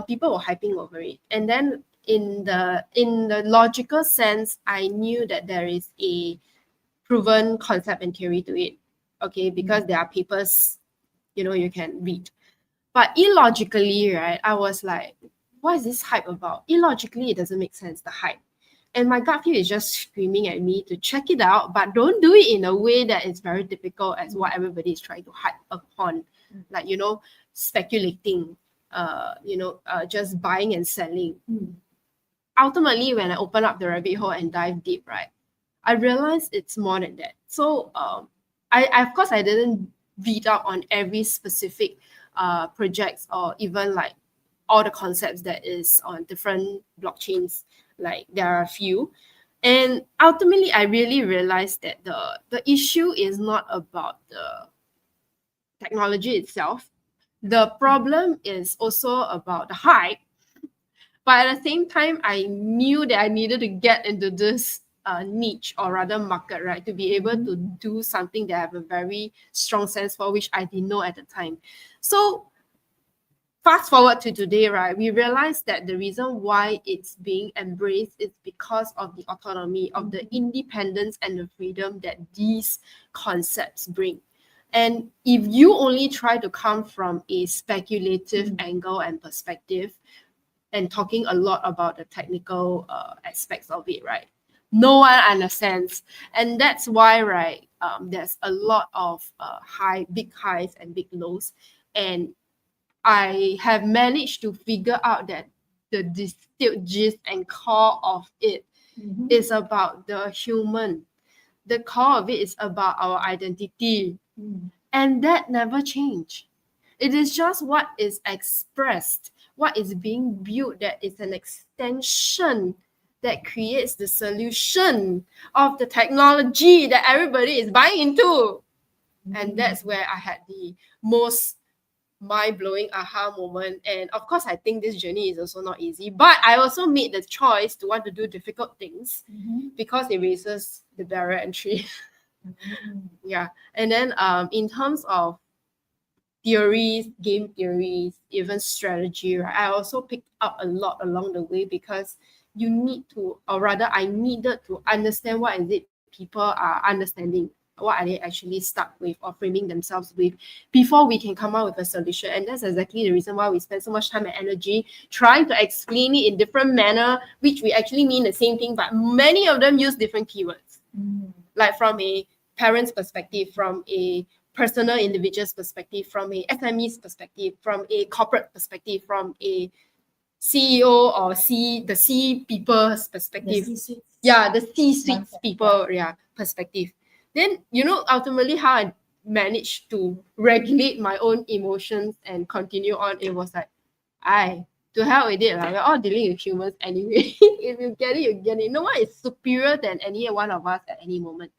People were hyping over it. And then in the logical sense, I knew that there is a proven concept and theory to it, okay, because there are papers you can read. But illogically, right, I was like, what is this hype about? Illogically, it doesn't make sense, the hype. And my gut feel is just screaming at me to check it out, but don't do it in a way that is very typical as what everybody is trying to hype upon. Like, speculating, just buying and selling. Ultimately, when I open up the rabbit hole and dive deep, right, I realized it's more than that. So I of course I didn't beat up on every specific projects or even like all the concepts that is on different blockchains. Like there are a few. And ultimately I really realized that the issue is not about the technology itself. The problem is also about the hype. But at the same time, I knew that I needed to get into this niche or rather market, right? To be able to do something that I have a very strong sense for, which I didn't know at the time. So fast forward to today, right? We realize that the reason why it's being embraced is because of the autonomy, of the independence and the freedom that these concepts bring. And if you only try to come from a speculative angle and perspective, and talking a lot about the technical aspects of it, right? No one understands. And that's why, right, there's a lot of big highs and big lows. And I have managed to figure out that the distilled gist and core of it is about the human. The core of it is about our identity. And that never changed. It is just what is expressed, what is being built, that is an extension that creates the solution of the technology that everybody is buying into. And that's where I had the most mind-blowing aha moment. And of course, I think this journey is also not easy, but I also made the choice to want to do difficult things because it raises the barrier entry. Yeah. And then in terms of theories, game theories, even strategy, right, I also picked up a lot along the way because you need to, or rather I needed to understand what is it people are understanding, what are they actually stuck with or framing themselves with before we can come up with a solution. And that's exactly the reason why we spend so much time and energy trying to explain it in different manner, which we actually mean the same thing, but many of them use different keywords. Like from a parent's perspective, from a personal individual's perspective, from a SME's perspective, from a corporate perspective, from a CEO or the C people's perspective. The C-suite people, perspective. Then, ultimately how I managed to regulate my own emotions and continue on, it was like, to hell with it. We're all dealing with humans anyway. If you get it, you get it. No one is superior than any one of us at any moment.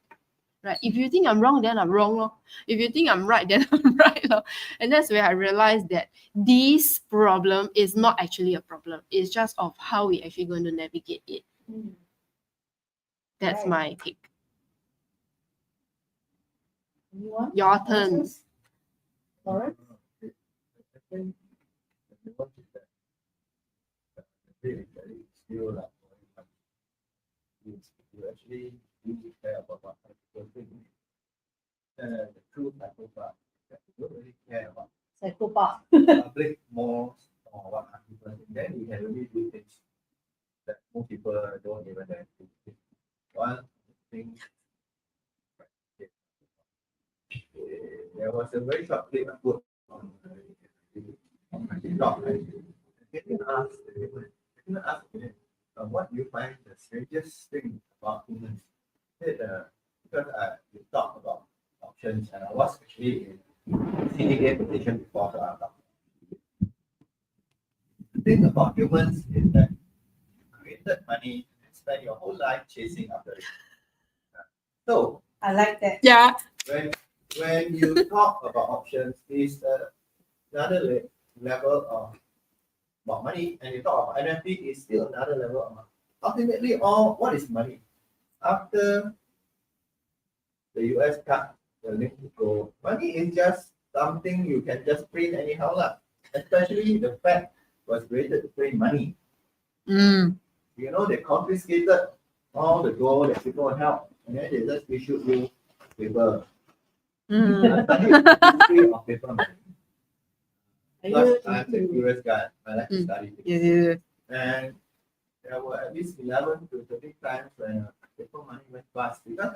Right? If you think I'm wrong, then I'm wrong. Lor. If you think I'm right, then I'm right. Lor. And that's where I realized that this problem is not actually a problem. It's just of how we're actually going to navigate it. That's my take. Your turn. Alright. I think the point is that really still like you actually really care about what people think. The true psychopath that you don't really care about Psychopath. public more or what people think. Then you can really do things that most people don't even have to think. One thing, there was a very short clip I put on my TikTok. I didn't ask what do you find the strangest thing about humans? Because we talked about options and I was actually in CDA position before. The thing about humans is that you created money and spend your whole life chasing after it. So I like that. Yeah. when you talk about options, is another level of about money, and you talk about NFT is still another level of money. Ultimately, what is money? After the US cut the link to gold, money is just something you can just print anyhow lah. Especially the Fed was created to print money. They confiscated all the gold that people held, and then they just issued you paper. I studied the history of paper money. Because I'm a curious guy. I like to study things. Yeah. And there were at least 11 to 13 times when paper money went bust. Because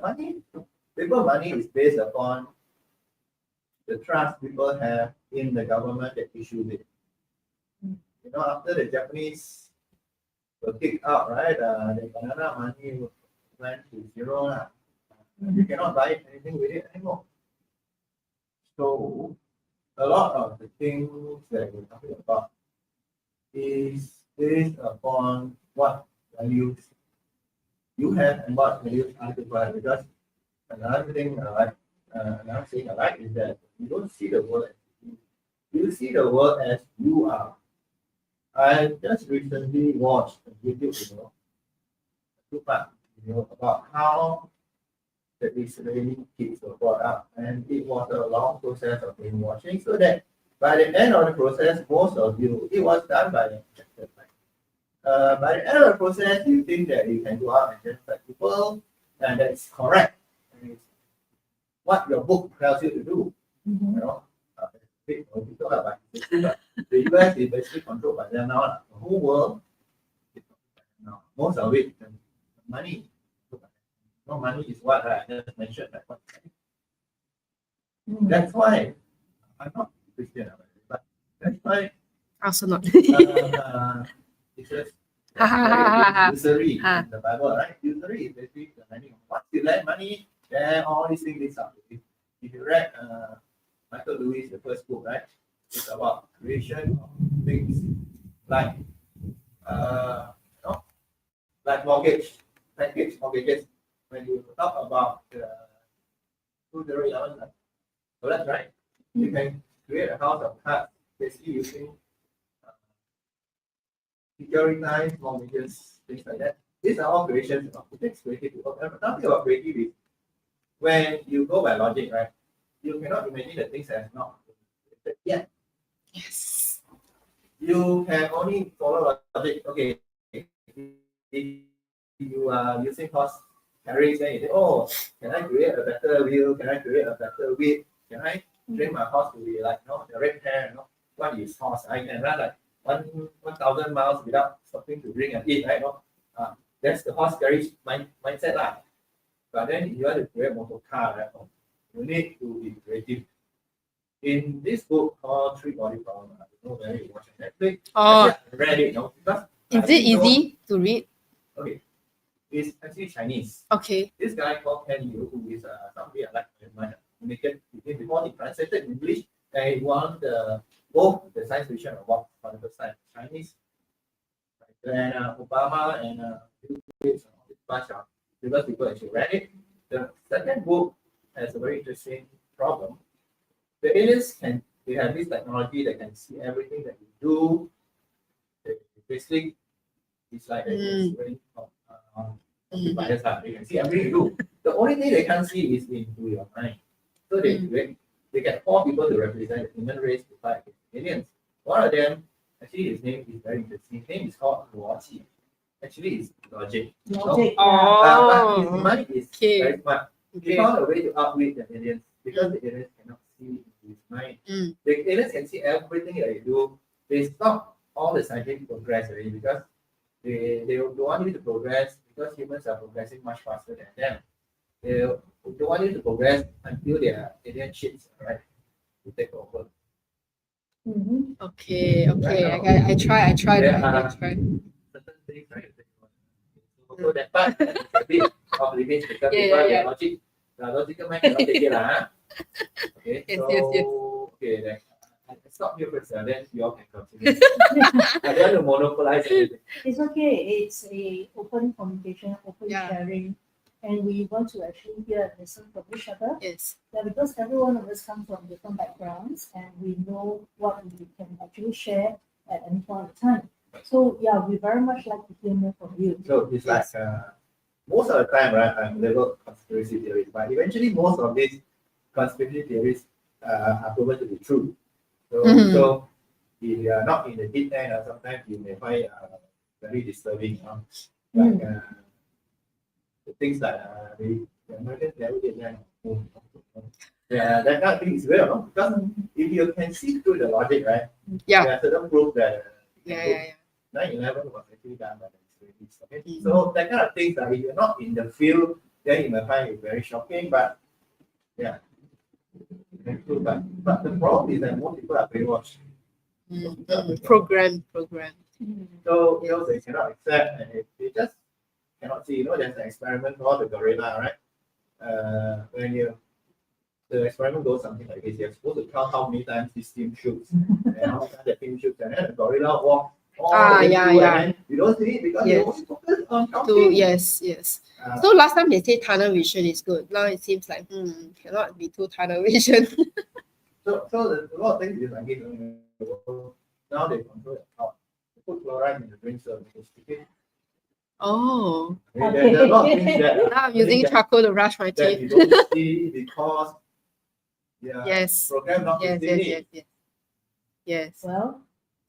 paper money is based upon the trust people have in the government that issued it. After the Japanese were kicked out, right? The banana money went to zero. You cannot buy anything with it anymore. So a lot of the things that we're talking about is based upon what values you have and what values other people have. Because another thing I like is that you don't see the world as you see the world as you are. I just recently watched a YouTube, two part. about how the Israeli kids were brought up, and it was a long process of brainwashing. So that by the end of the process, most of you, it was done by the by the end of the process, you think that you can go out and genocide people, and that's correct. And it's what your book tells you to do. Mhm. You know, but the US is basically controlled by them now. The whole world, now, most of it, the money. No, money is what I just mentioned. Mm. That's why I'm not Christian, but that's why Also not. it's just usury in the Bible, right? Usury is basically the lending. Once you lend money, then all these things up. If you read Michael Lewis, the first book, right? It's about creation of things like like mortgages. When you talk about usury element, so that's right. You can create a house of cards basically using securitized mortgages, things like that. These are all creations of things creative. Nothing about creativity. When you go by logic, right, you cannot imagine that things have not created yet. Yes. You can only follow logic. Okay, if you are using horse carriage, then you say, oh, can I create a better wheel? Can I create a better width? Can I train my horse to be like, the red hair, what is horse? I can run like 1,000 miles without stopping to drink and eat, right? That's the horse carriage mindset lah. But then if you want to create a motor car, right, you need to be creative. In this book called Three Body Problem, I don't know whether you watch Netflix. Oh, I read it, because is it easy to read? Okay, it's actually Chinese. Okay. This guy called Ken Yu, who is somebody I like my American, before he translated in English, and he won both the science fiction award for the first time. Chinese, and Obama and Bill Gates and all this bunch of famous people actually read it. The second book has a very interesting problem. The aliens they have this technology that can see everything that you do. Basically, it's like it's very biased. They can see everything you do. The only thing they can't see is into your mind. So they get 4 people to represent the human race to fight aliens. One of them, actually, his name is very interesting. His name is called Luoqi. Actually, it's logic. Logic. But his mind is Okay. very smart. He found a way to outwit the aliens because the aliens cannot see into his mind. The aliens can see everything that you do. They stop all the scientific progress already because they don't want you to progress because humans are progressing much faster than them. They don't want you to progress until they are alien ships, right? To take over. Mhm. Okay. I try. Yeah. I try. Certain things, right? So that part is a bit of limits because Yeah. the logical mind cannot take it lah. Okay. Yes, So yes. okay, then I stop here first, then you all can continue. I don't want to monopolize everything. It's okay. It's a open communication, open Yeah. sharing, and we want to actually hear and listen from each other. Yes. Yeah, because every one of us come from different backgrounds, and we know what we can actually share at any point in time. So yeah, we very much like to hear more from you. So it's like most of the time, right? I'm labeled conspiracy theories, but eventually most of these conspiracy theories are proven to be true. So, so if you are not in the deep end, sometimes you may find very disturbing. Like the things that the Americans never did. Yeah, that kind of thing is real, no? Because if you can see through the logic, right? Yeah. There are certain proof that Yeah. 9/11 was actually done by the Israelis. Okay, so that kind of things that if you're not in the field, then you might find it very shocking. But yeah, but the problem is that most people are brainwashed. Program. So they cannot accept, and they just cannot see. There's an experiment called the gorilla, right? When the experiment goes something like this: you're supposed to count how many times this team shoots, and how many times the team shoots, and then the gorilla walks. And you don't see it because you only focus on counting. Yes. So last time they say tunnel vision is good. Now it seems like cannot be too tunnel vision. So there's a lot of things is like this. Now they control the thought. They put fluoride in the drink so it's stupid. Oh, I mean, there are a lot of things that, now I'm using charcoal to brush my that teeth. you don't see because they are Yes. programmed not to Yes, see yes, it. yes, yes. Yes, Well,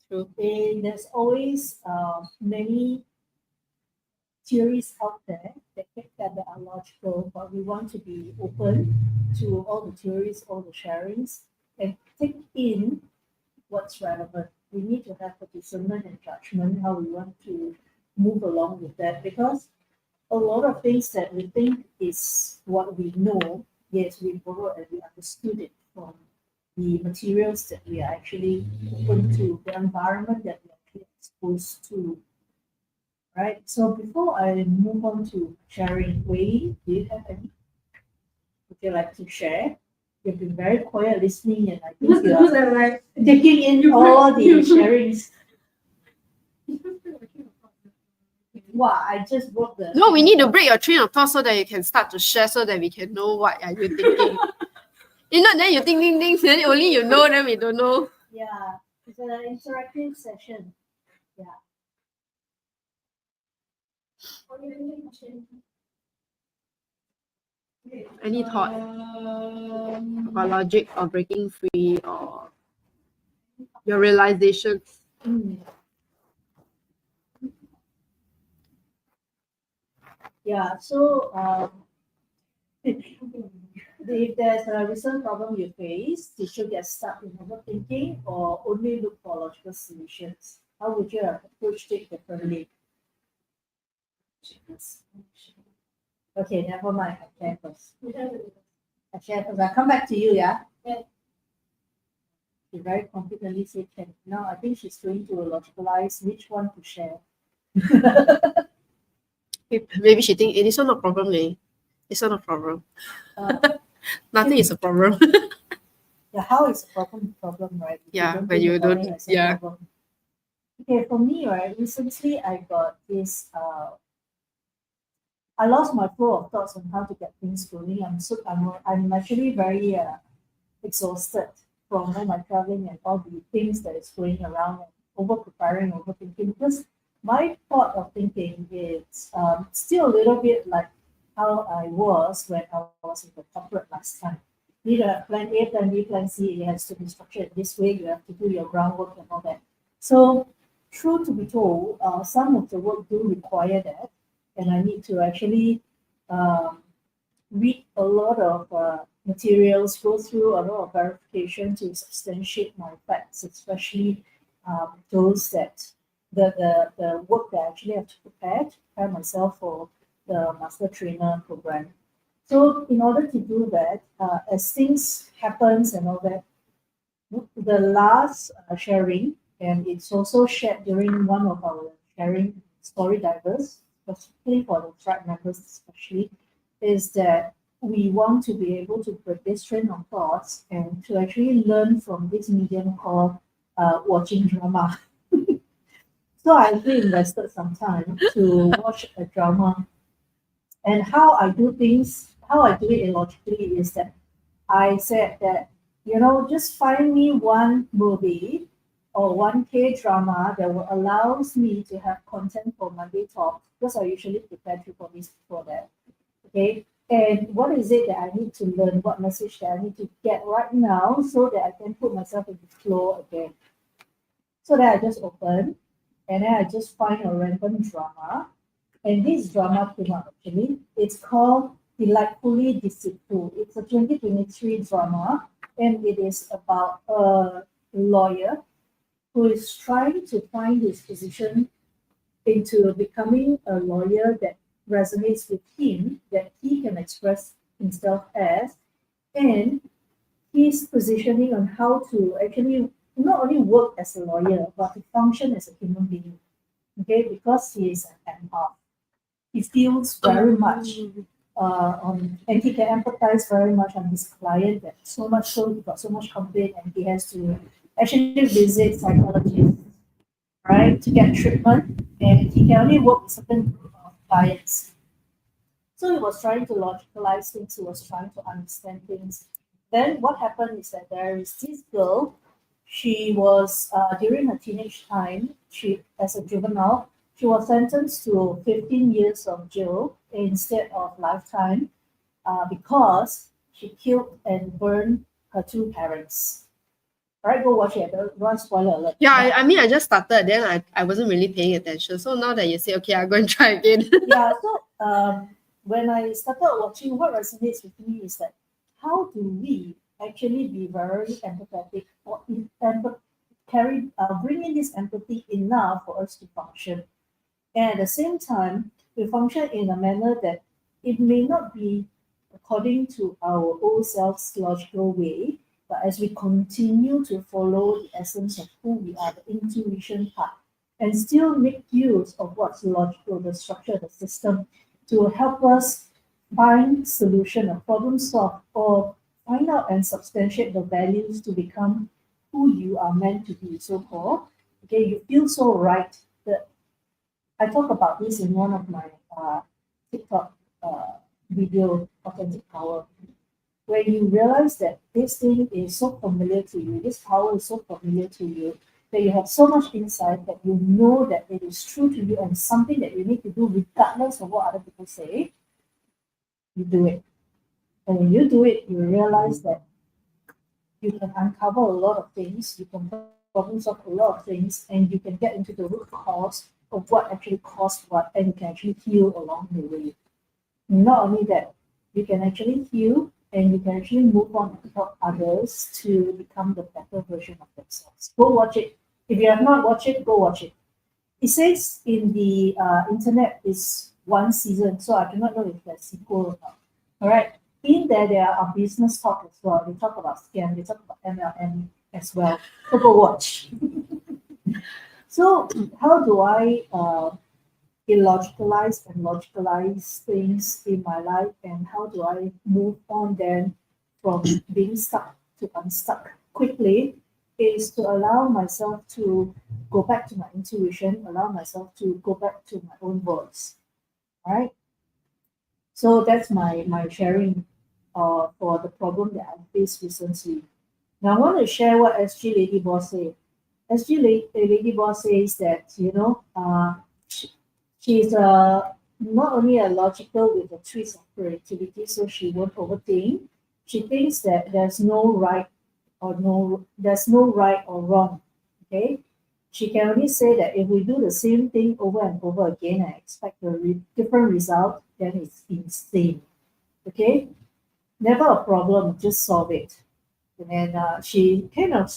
true. there's always many theories out there that are logical, but we want to be open to all the theories, all the sharings, and take in what's relevant. We need to have the discernment and judgment how we want to move along with that, because a lot of things that we think is what we know, yes, we borrowed and we understood it from the materials that we are actually open to, the environment that we are actually exposed to. Right. So before I move on to sharing, Wei, do you have any? Would you like to share? You've been very quiet listening, and I think you are like, taking in all the sharings. Wow, I just broke the. No, we need to break your train of thought so that you can start to share so that we can know what are you thinking. If not, then you think, then only you know, then we don't know. Yeah, it's an interactive session. Any thought about logic or breaking free or your realizations? Mm. Yeah, so if there's a recent problem you face, did you get stuck in overthinking or only look for logical solutions? How would you have approached it differently? Okay, never mind. I share first. I share first. I'll come back to you, yeah? Yeah. She very confidently said, "Can." Now I think she's going to logicalize which one to share. Maybe she think, this one not problem, eh? This one not problem. Uh, Nothing is a problem. yeah, how is a problem, right? If Yeah, don't when think you about don't- it as a yeah. problem. Okay, for me, right, recently I got this I lost my flow of thoughts on how to get things going. I'm actually very exhausted from all my traveling and all the things that is going around and over preparing, overthinking. Because my thought of thinking is still a little bit like how I was when I was in the corporate last time. Need a plan A, plan B, plan C. It has to be structured this way. You have to do your groundwork and all that. So, true to be told, some of the work do require that, and I need to actually um, read a lot of materials, go through a lot of verification to substantiate my facts, especially those that the work that I actually have to prepare myself for the master trainer program. So in order to do that, as things happens and all that, the last sharing, and it's also shared during one of our sharing story divers, specifically for the tribe members especially, is that we want to be able to break this train of thoughts and to actually learn from this medium called watching drama. So I actually invested some time to watch a drama, and how I do it illogically is that I said that, just find me one movie or one K drama that will allows me to have content for Monday talk, because I usually prepare 3 4 days before that. Okay. And what is it that I need to learn? What message that I need to get right now so that I can put myself in the flow again? So that I just open and then I just find a random drama. And this drama came out actually. It's called Delightfully Deceitful. It's a 2023 drama, and it is about a lawyer who is trying to find his position into becoming a lawyer that resonates with him, that he can express himself as, and his positioning on how to actually not only work as a lawyer, but to function as a human being. Okay, because he is an empath. He feels very much and he can empathize very much on his client, that so much so he got so much complaint and he has to actually visit psychologists, right, to get treatment, and he can only work with certain group of clients. So he was trying to logicalize things, he was trying to understand things. Then what happened is that there is this girl, she was during her teenage time, she as a juvenile, She was sentenced to 15 years of jail instead of lifetime because she killed and burned her two parents. All right, go watch it. Don't spoiler alert. Yeah, I mean, I just started, then I wasn't really paying attention. So now that you say, okay, I'll go and try again. Yeah, so when I started watching, what resonates with me is that how do we actually be very empathetic or bring in this empathy enough for us to function, and at the same time we function in a manner that it may not be according to our old self's logical way, but as we continue to follow the essence of who we are, the intuition part, and still make use of what's logical, the structure, the system, to help us find solution or problem solve or find out and substantiate the values to become who you are meant to be, so called. Okay, you feel so right. I talk about this in one of my TikTok video, Authentic Power, where you realize that this thing is so familiar to you, this power is so familiar to you, that you have so much insight that you know that it is true to you and something that you need to do regardless of what other people say, you do it. And when you do it, you realize that you can uncover a lot of things, you can problem solve a lot of things, and you can get into the root cause of what actually caused what, and you can actually heal along the way. Not only that, you can actually heal and you can actually move on and help others to become the better version of themselves. Go watch it. If you have not watched it, go watch it. It says in the internet is one season, so I do not know if there's sequel or not. All right. In there are business talk as well. They talk about scam, they talk about MLM as well. So go watch. So how do I illogicalize and logicalize things in my life, and how do I move on then from being stuck to unstuck quickly, is to allow myself to go back to my intuition, allow myself to go back to my own voice. All right. So that's my sharing for the problem that I faced recently. Now I want to share what SG Lady Boss said. SG Lady Boss says that, she's not only a logical with a twist of creativity, so she won't overthink. She thinks that there's no right or wrong. Okay, she can only say that if we do the same thing over and over again and expect a different result, then it's insane. Okay, never a problem, just solve it. And she kind of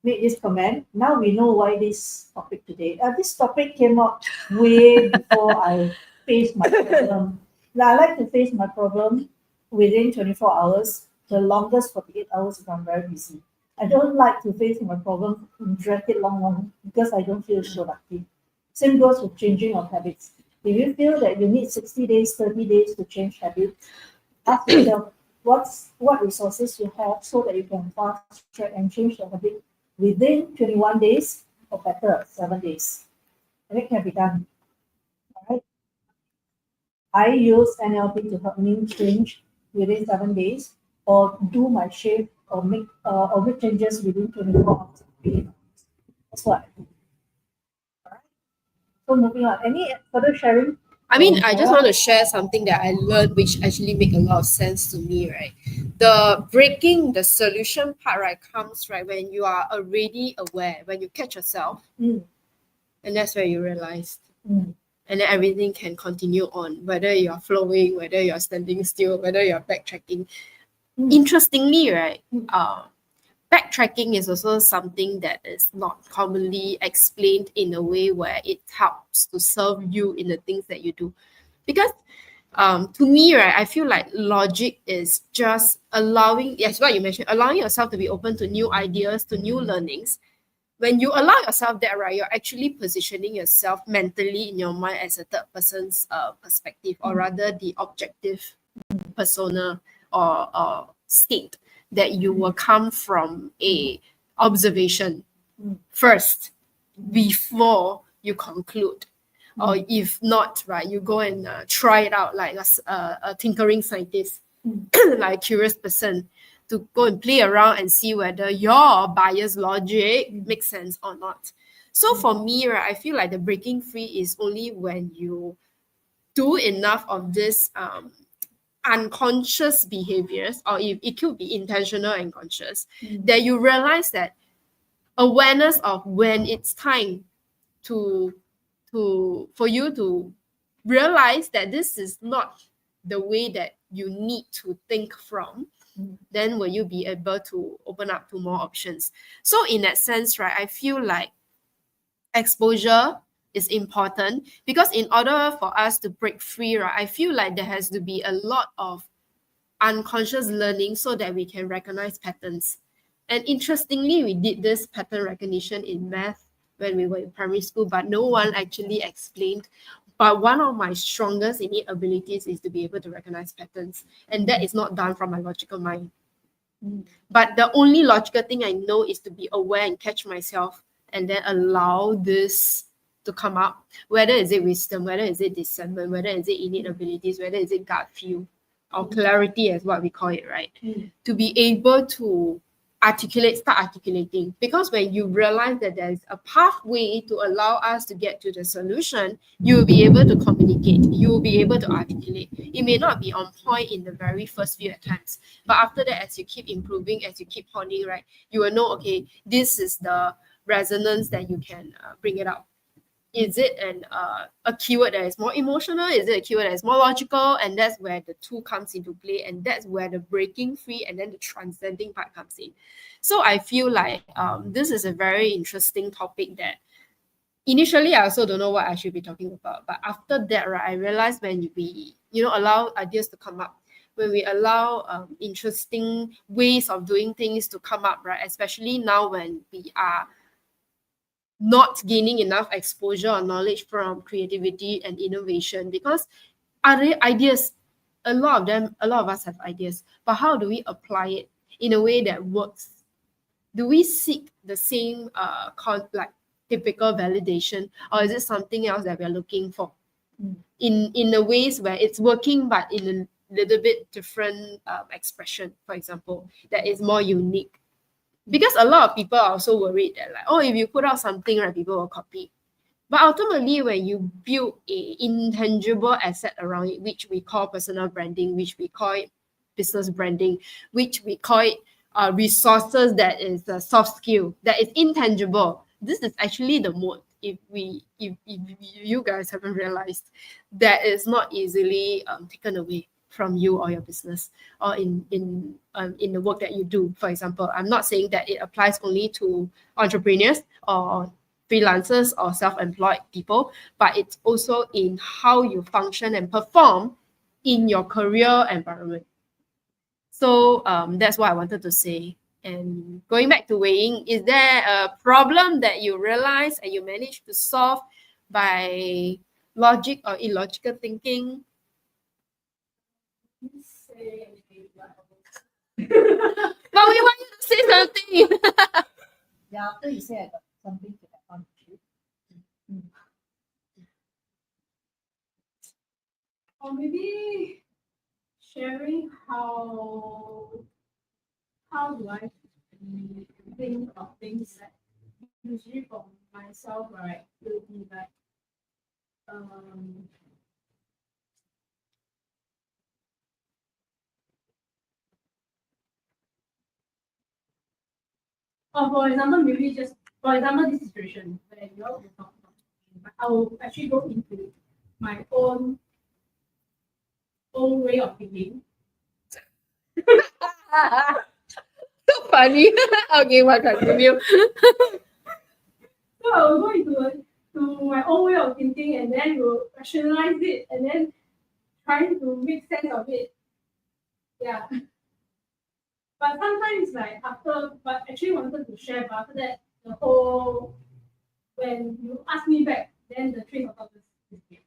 made this comment. Now we know why this topic today. This topic came up way before I faced my problem. Now, I like to face my problem within 24 hours, the longest 48 hours if I'm very busy. I don't like to face my problem and drag it long because I don't feel productive. Same goes with changing of habits. If you feel that you need 60 days, 30 days to change habits, ask yourself what resources you have so that you can fast track and change the habit within 21 days or better, 7 days. And it can be done. All right. I use NLP to help me change within 7 days or do my shift or make changes within 24 hours. That's what I do. All right. So moving on. Any further sharing? I mean, I just want to share something that I learned, which actually make a lot of sense to me, right? The breaking the solution part, right, comes right when you are already aware, when you catch yourself, and that's where you realize, and then everything can continue on, whether you're flowing, whether you're standing still, whether you're backtracking. Interestingly, right, backtracking is also something that is not commonly explained in a way where it helps to serve you in the things that you do. Because to me, right, I feel like logic is just allowing, yes, what you mentioned, allowing yourself to be open to new ideas, to new learnings. When you allow yourself that, right, you're actually positioning yourself mentally in your mind as a third person's perspective, or rather the objective persona or state, that you will come from a observation first before you conclude. Or if not, right, you go and try it out like a tinkering scientist, like a curious person, to go and play around and see whether your biased logic makes sense or not. So for me, right, I feel like the breaking free is only when you do enough of this unconscious behaviors, or it could be intentional and conscious, that you realize that awareness of when it's time to for you to realize that this is not the way that you need to think from, then will you be able to open up to more options. So in that sense, right, I feel like exposure is important, because in order for us to break free, right, I feel like there has to be a lot of unconscious learning so that we can recognize patterns. And interestingly, we did this pattern recognition in math when we were in primary school, but no one actually explained. But one of my strongest innate abilities is to be able to recognize patterns, and that is not done from my logical mind. But the only logical thing I know is to be aware and catch myself, and then allow this to come up. Whether is it wisdom, whether is it discernment, whether is it innate abilities, whether is it gut feel, or clarity as what we call it, right? To be able to start articulating. Because when you realize that there's a pathway to allow us to get to the solution, you will be able to communicate, you will be able to articulate. It may not be on point in the very first few attempts, but after that, as you keep improving, as you keep honing, right, you will know, okay, this is the resonance that you can bring it up. Is it a keyword that is more emotional? Is it a keyword that is more logical? And that's where the two comes into play, and that's where the breaking free and then the transcending part comes in. So I feel like this is a very interesting topic that initially I also don't know what I should be talking about, but after that, right, I realized when we allow ideas to come up, when we allow interesting ways of doing things to come up, right, especially now when we are not gaining enough exposure or knowledge from creativity and innovation, because other ideas, a lot of us have ideas, but how do we apply it in a way that works? Do we seek the same like typical validation, or is it something else that we're looking for in the ways where it's working but in a little bit different expression, for example, that is more unique? Because a lot of people are also worried that, like, oh, if you put out something, right, people will copy. But ultimately, when you build a intangible asset around it, which we call personal branding, which we call it business branding, which we call it resources, that is a soft skill, that is intangible. This is actually the mode. If you guys haven't realized, that is not easily taken away from you or your business, or in the work that you do. For example, I'm not saying that it applies only to entrepreneurs or freelancers or self-employed people, but it's also in how you function and perform in your career environment. So that's what I wanted to say. And going back to weighing, is there a problem that you realize and you managed to solve by logic or illogical thinking? Say anything, but But we want you to say something. Yeah, after you say I got something to add on to you. or maybe sharing how do I think of things that usually for myself, right, will be like or for example, this situation where you all will talk about, but I will actually go into my own way of thinking. So funny. Okay, what continue? So I will go into my own way of thinking, and then will rationalize it, and then trying to make sense of it. Yeah. But sometimes, like but actually wanted to share, but after that, when you ask me back, then the train of thought is disappear.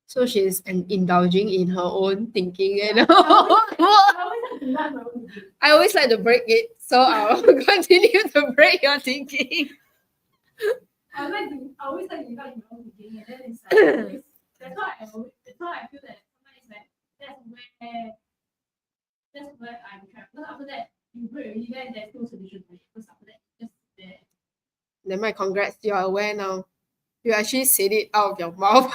So she's indulging in her own thinking and her I own work. always have to learn my own thinking. I always like to break it, so I'll continue to break your thinking. I always like to indulge in my own thinking, and then it's like that's why I feel that sometimes like that's where I'm trapped. Because after that, you break already, then there's no solution for it. Because after that, just there. Never mind, congrats, you are aware now. You actually said it out of your mouth.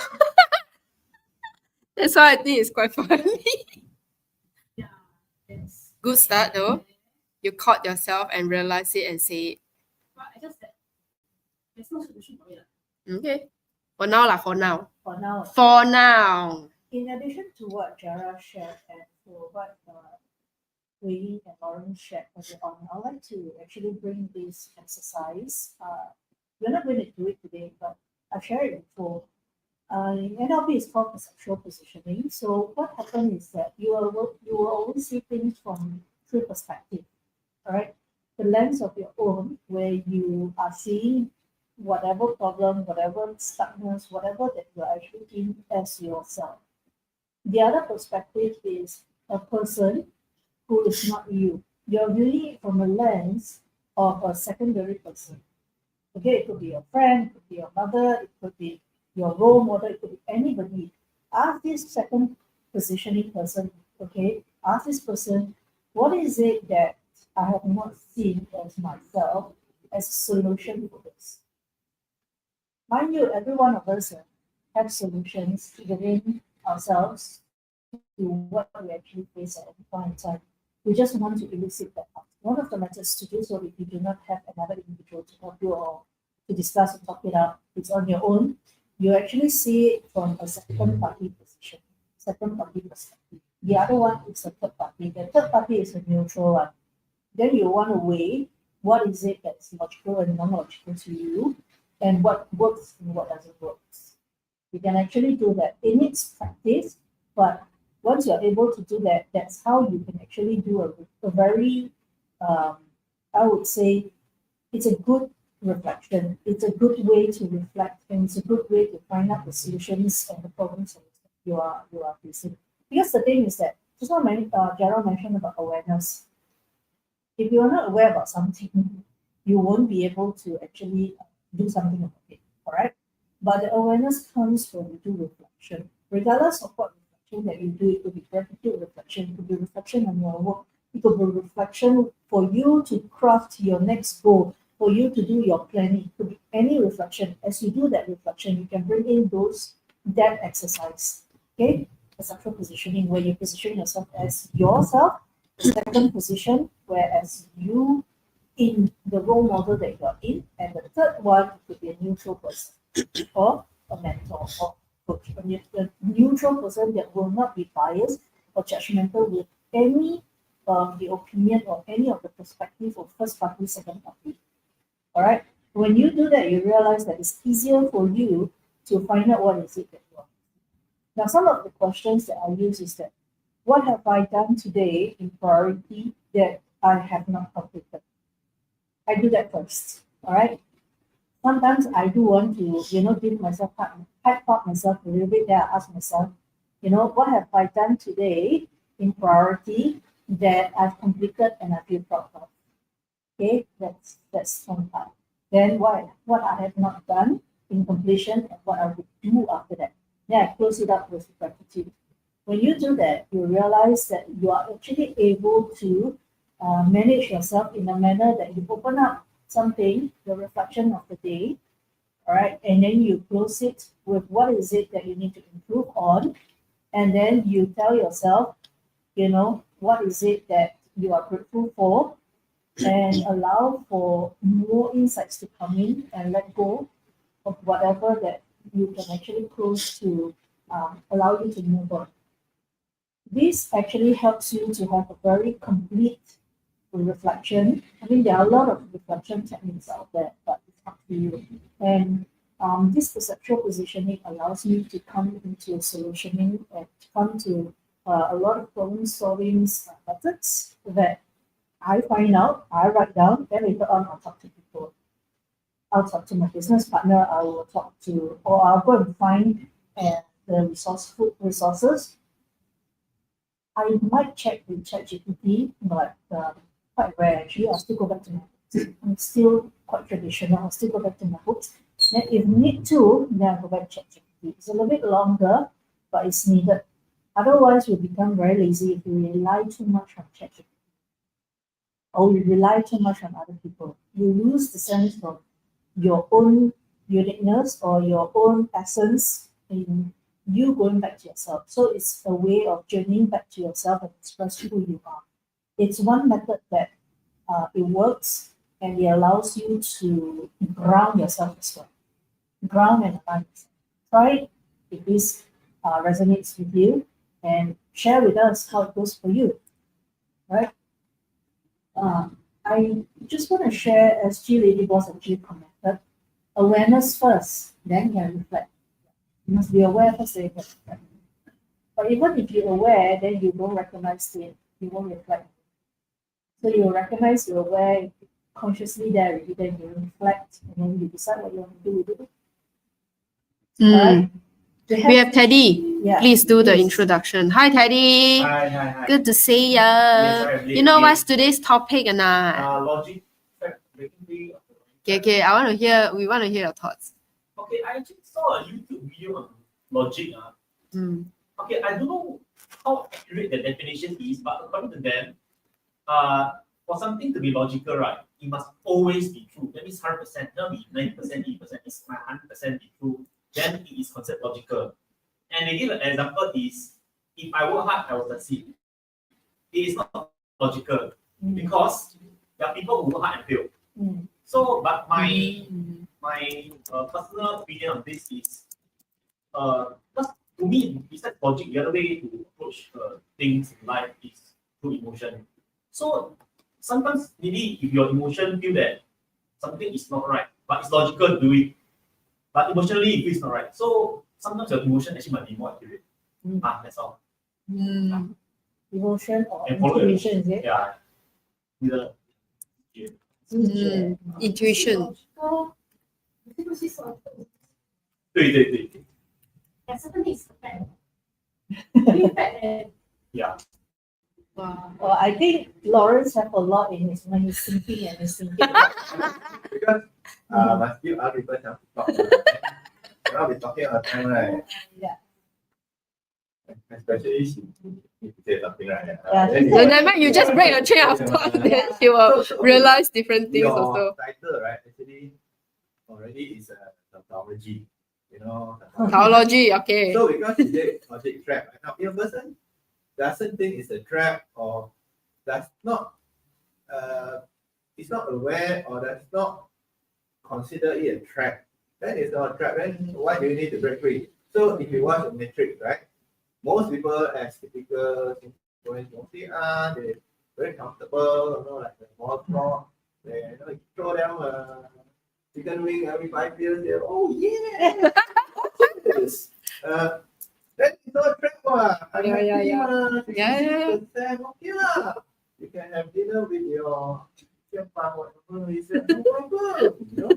That's why I think it's quite funny. Yeah. Yes. Good start though. You caught yourself and realized it and say it. But I just said there's no solution for it. Okay. For now lah, for now. For now, For now. in addition to what Jara shared and for what Wei and Lauren shared earlier on, I'd like to actually bring this exercise. We're not going to do it today, but I've shared it before. NLP is called perceptual positioning. So what happens is that you will always see things from three perspectives. All right, the lens of your own, where you are seeing whatever problem, whatever stuckness, whatever that you're actually in as yourself. The other perspective is a person who is not you. You're viewing it from a lens of a secondary person. Okay, it could be your friend, it could be your mother, it could be your role model, it could be anybody. Ask this second positioning person, okay, ask this person, what is it that I have not seen as myself as a solution for this? Mind you, every one of us have solutions within ourselves to what we actually face at any point in time. We just want to elucidate that out. One of the methods to do so, if you do not have another individual to help you or to discuss and talk it out, it's on your own. You actually see it from a second party position, second party perspective. The other one is a third party. The third party is a neutral one. Then you want to weigh what is it that's logical and non-logical to you, and what works and what doesn't work. You can actually do that in its practice, but once you're able to do that, that's how you can actually do a very, I would say, it's a good reflection. It's a good way to reflect, and it's a good way to find out the solutions and the problems that you are facing. Because the thing is that just now Gerald mentioned about awareness. If you are not aware about something, you won't be able to actually do something about it. All right. But the awareness comes when you do reflection, regardless of what reflection that you do. It could be gratitude reflection, it could be reflection on your work, it could be reflection for you to craft your next goal, for you to do your planning. It could be any reflection. As you do that reflection, you can bring in that exercise. Okay, perceptual positioning, where you position yourself as yourself. The second position, whereas you in the role model that you're in, and the third one could be a neutral person or a mentor or coach, a neutral person that will not be biased or judgmental with any of the opinion or any of the perspective of first party, second party. All right. When you do that, you realize that it's easier for you to find out what is it that you want. Now, some of the questions that I use is that, what have I done today in priority that I have not completed? I do that first. All right. Sometimes I do want to, give myself hype up myself a little bit. Then I ask myself, what have I done today in priority that I've completed and I feel proud of? Okay, that's one part. Then what I have not done in completion and what I would do after that. Then I close it up with gratitude. When you do that, you realize that you are actually able to manage yourself in a manner that you open up something, the reflection of the day, all right, and then you close it with what is it that you need to improve on, and then you tell yourself, what is it that you are grateful for, and allow for more insights to come in and let go of whatever that you can actually close to allow you to move on. This actually helps you to have a very complete reflection. I mean, there are a lot of reflection techniques out there, but it's up to you. And this perceptual positioning allows me to come into solutioning and come to a lot of problem solving methods that I find out, I write down, then later on I'll talk to people. I'll talk to my business partner, I will talk to, or I'll go and find the resources. I might check with ChatGPT, but quite rare actually. I'll still go back to my books. I'm still quite traditional. I'll still go back to my books. Then if need to, then I'll go back to ChatGPT. It's a little bit longer, but it's needed. Otherwise, we become very lazy if we rely too much on ChatGPT. Or we rely too much on other people. You lose the sense of your own uniqueness or your own essence in you going back to yourself. So it's a way of journeying back to yourself and express who you are. It's one method that it works and it allows you to ground yourself as well. Ground and align yourself. Try it if this resonates with you and share with us how it goes for you. Right? I just want to share, as G Lady Boss actually commented, awareness first, then you can reflect. You must be aware first, then you can reflect. But even if you're aware, then you don't recognize it, you won't reflect. So you recognize you're aware, consciously there, then you reflect, and then you decide what you want to do with it. Alright? We have Teddy. Yeah, Please do the please. introduction. Hi, Teddy. Hi. Good to see ya. Yes, I You know what's today's topic or not? Logic, breaking free of the Okay, we want to hear your thoughts. Okay, I actually saw a YouTube video on logic. Okay, I don't know how accurate the definition is, but according to them, for something to be logical, right, it must always be true. That means 100%, not be 90%, 80%, it's 100% be true. Then it is considered logical. And they give an example is, if I work hard, I will succeed. It is not logical because there are people who work hard and fail. So, but my personal opinion on this is, because to me, besides logic, the other way to approach things in life is through emotion. So sometimes maybe if your emotion feel that something is not right, but it's logical to do it, but emotionally it feels not right. So sometimes your emotion actually might be more accurate. That's all. Emotion or And follow your- intuition, is it? Yeah. The, Intuition. 对。 And certainly it's fact. Really fact and Yeah. Wow. Well, I think Lawrence have a lot in his mind. He's thinking and he's thinking. Because must give other people time to talk. Cannot be talking all the time, right? Yeah. Especially if you say something, right? Yeah. Then So never you just break a chain of thought, then you will realize different things your also. title, right? Actually, already is a tautology. You know. Tautology, okay. So because you did logic trap, right? Now, if a person doesn't think it's a trap or does not, is not aware or does not consider it a trap, then it's not a trap. Then why do you need to break free? So if you watch a matrix, right? Most people, as typical Singaporeans mostly are, they're very comfortable, you know, like the small floor. They, you know, you throw them a chicken wing every 5 years. They're, oh yeah, yes. That is not trap. I'm Yeah. happy, Yeah. 66%, okay lah. You can have dinner with your whatever is no problem. You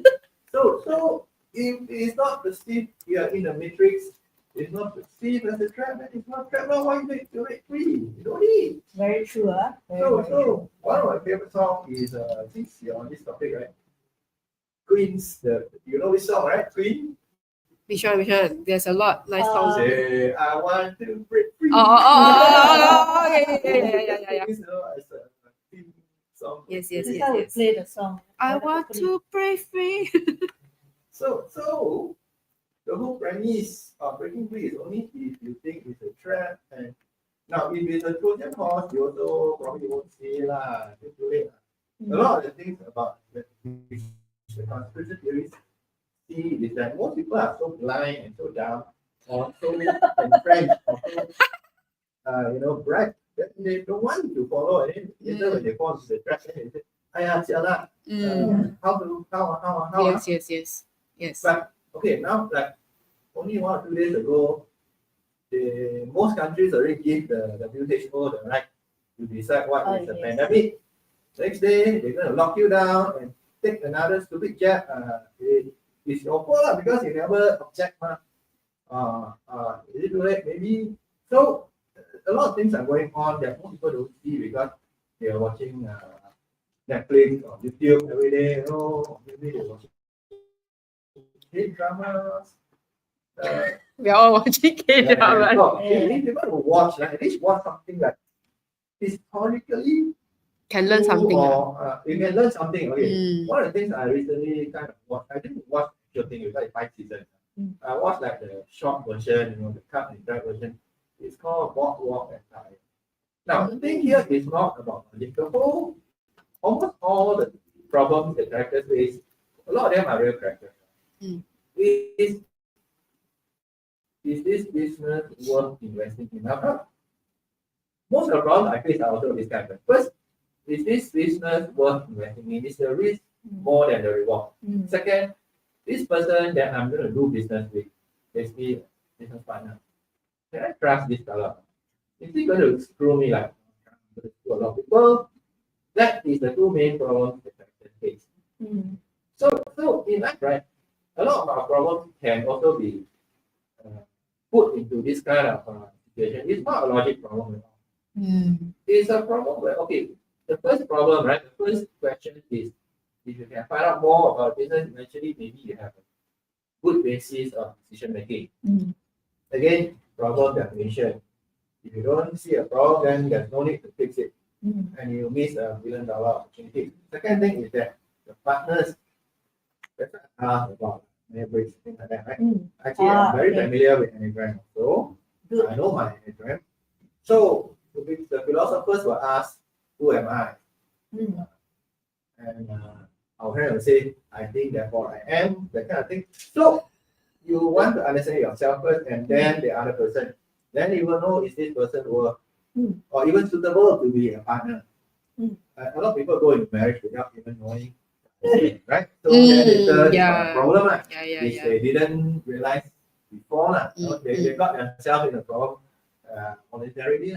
know? So if it's not perceived, we are in a matrix. It's not perceived as a trap, then it's not trap. Now why you make it free? You don't need. Very true, huh? So one of my favorite songs is since you're on this topic, right? Queen's you know this song, right? Queen. Which one? There's a lot. Nice songs. Say I want to break free. Oh, yeah. It's, it's a theme song. Yes. This time we play the song. I want to break free. So the whole premise of breaking free is only if you think it's a trap. And now if it's a Trojan horse, you also probably won't see lah. It's too late. A lot of the things about the conspiracy theories see is that most people are so blind and so dumb, or so entrenched, or so bright that they don't want to follow. And then later when they fall into the trap, then they say, "Ayah, sialah, how?" Yes. But okay, now like only 1 or 2 days ago, most countries already give the WHO the right to decide what is a pandemic. Next day, they're going to lock you down and take another stupid jab. It's your fault because you never object. Is it too late? Maybe. So a lot of things are going on that most people don't see because they are watching Netflix or YouTube every day. You know, maybe they're watching K-dramas. We are all watching K-drama. If people will watch, at least watch something like historically Can learn something. Or you can learn something. Okay. Mm. One of the things I recently kind of watched, I didn't watch the thing, it's like 5 seasons. I watched like the short version, the cut and dry version. It's called Walk and Tie. Now, the thing here is not about logic. The whole, almost all the problems the characters face, a lot of them are real characters. Is this business worth investing in? Now, most of the problems I face are also this kind of. First, is this business worth investing in? Is the risk more than the reward? Second, this person that I'm going to do business with, basically business partner, can I trust this fellow? Is he going to screw me like I'm going to screw a lot of people? That is the two main problems the character face. So in life, right, a lot of our problems can also be put into this kind of situation. It's not a logic problem at all. It's a problem where, okay, the first problem, right, the first question is, if you can find out more about business, eventually maybe you have a good basis of decision making. Again, problem definition. If you don't see a problem, then there's no need to fix it. And you miss $1 billion opportunity. Second thing is that the partners, that's about leverage, things like that, right? Actually, I'm very familiar with Enneagram. So I know my Enneagram. So the philosophers will ask, who am I? And our friend will say, I think, therefore I am, that kind of thing. So you want to understand yourself first and then the other person. Then you will know, is this person worth or even suitable to be a partner? A lot of people go into marriage without even knowing, right? So then later it's a problem, which they didn't realize before. They got themselves in a problem voluntarily.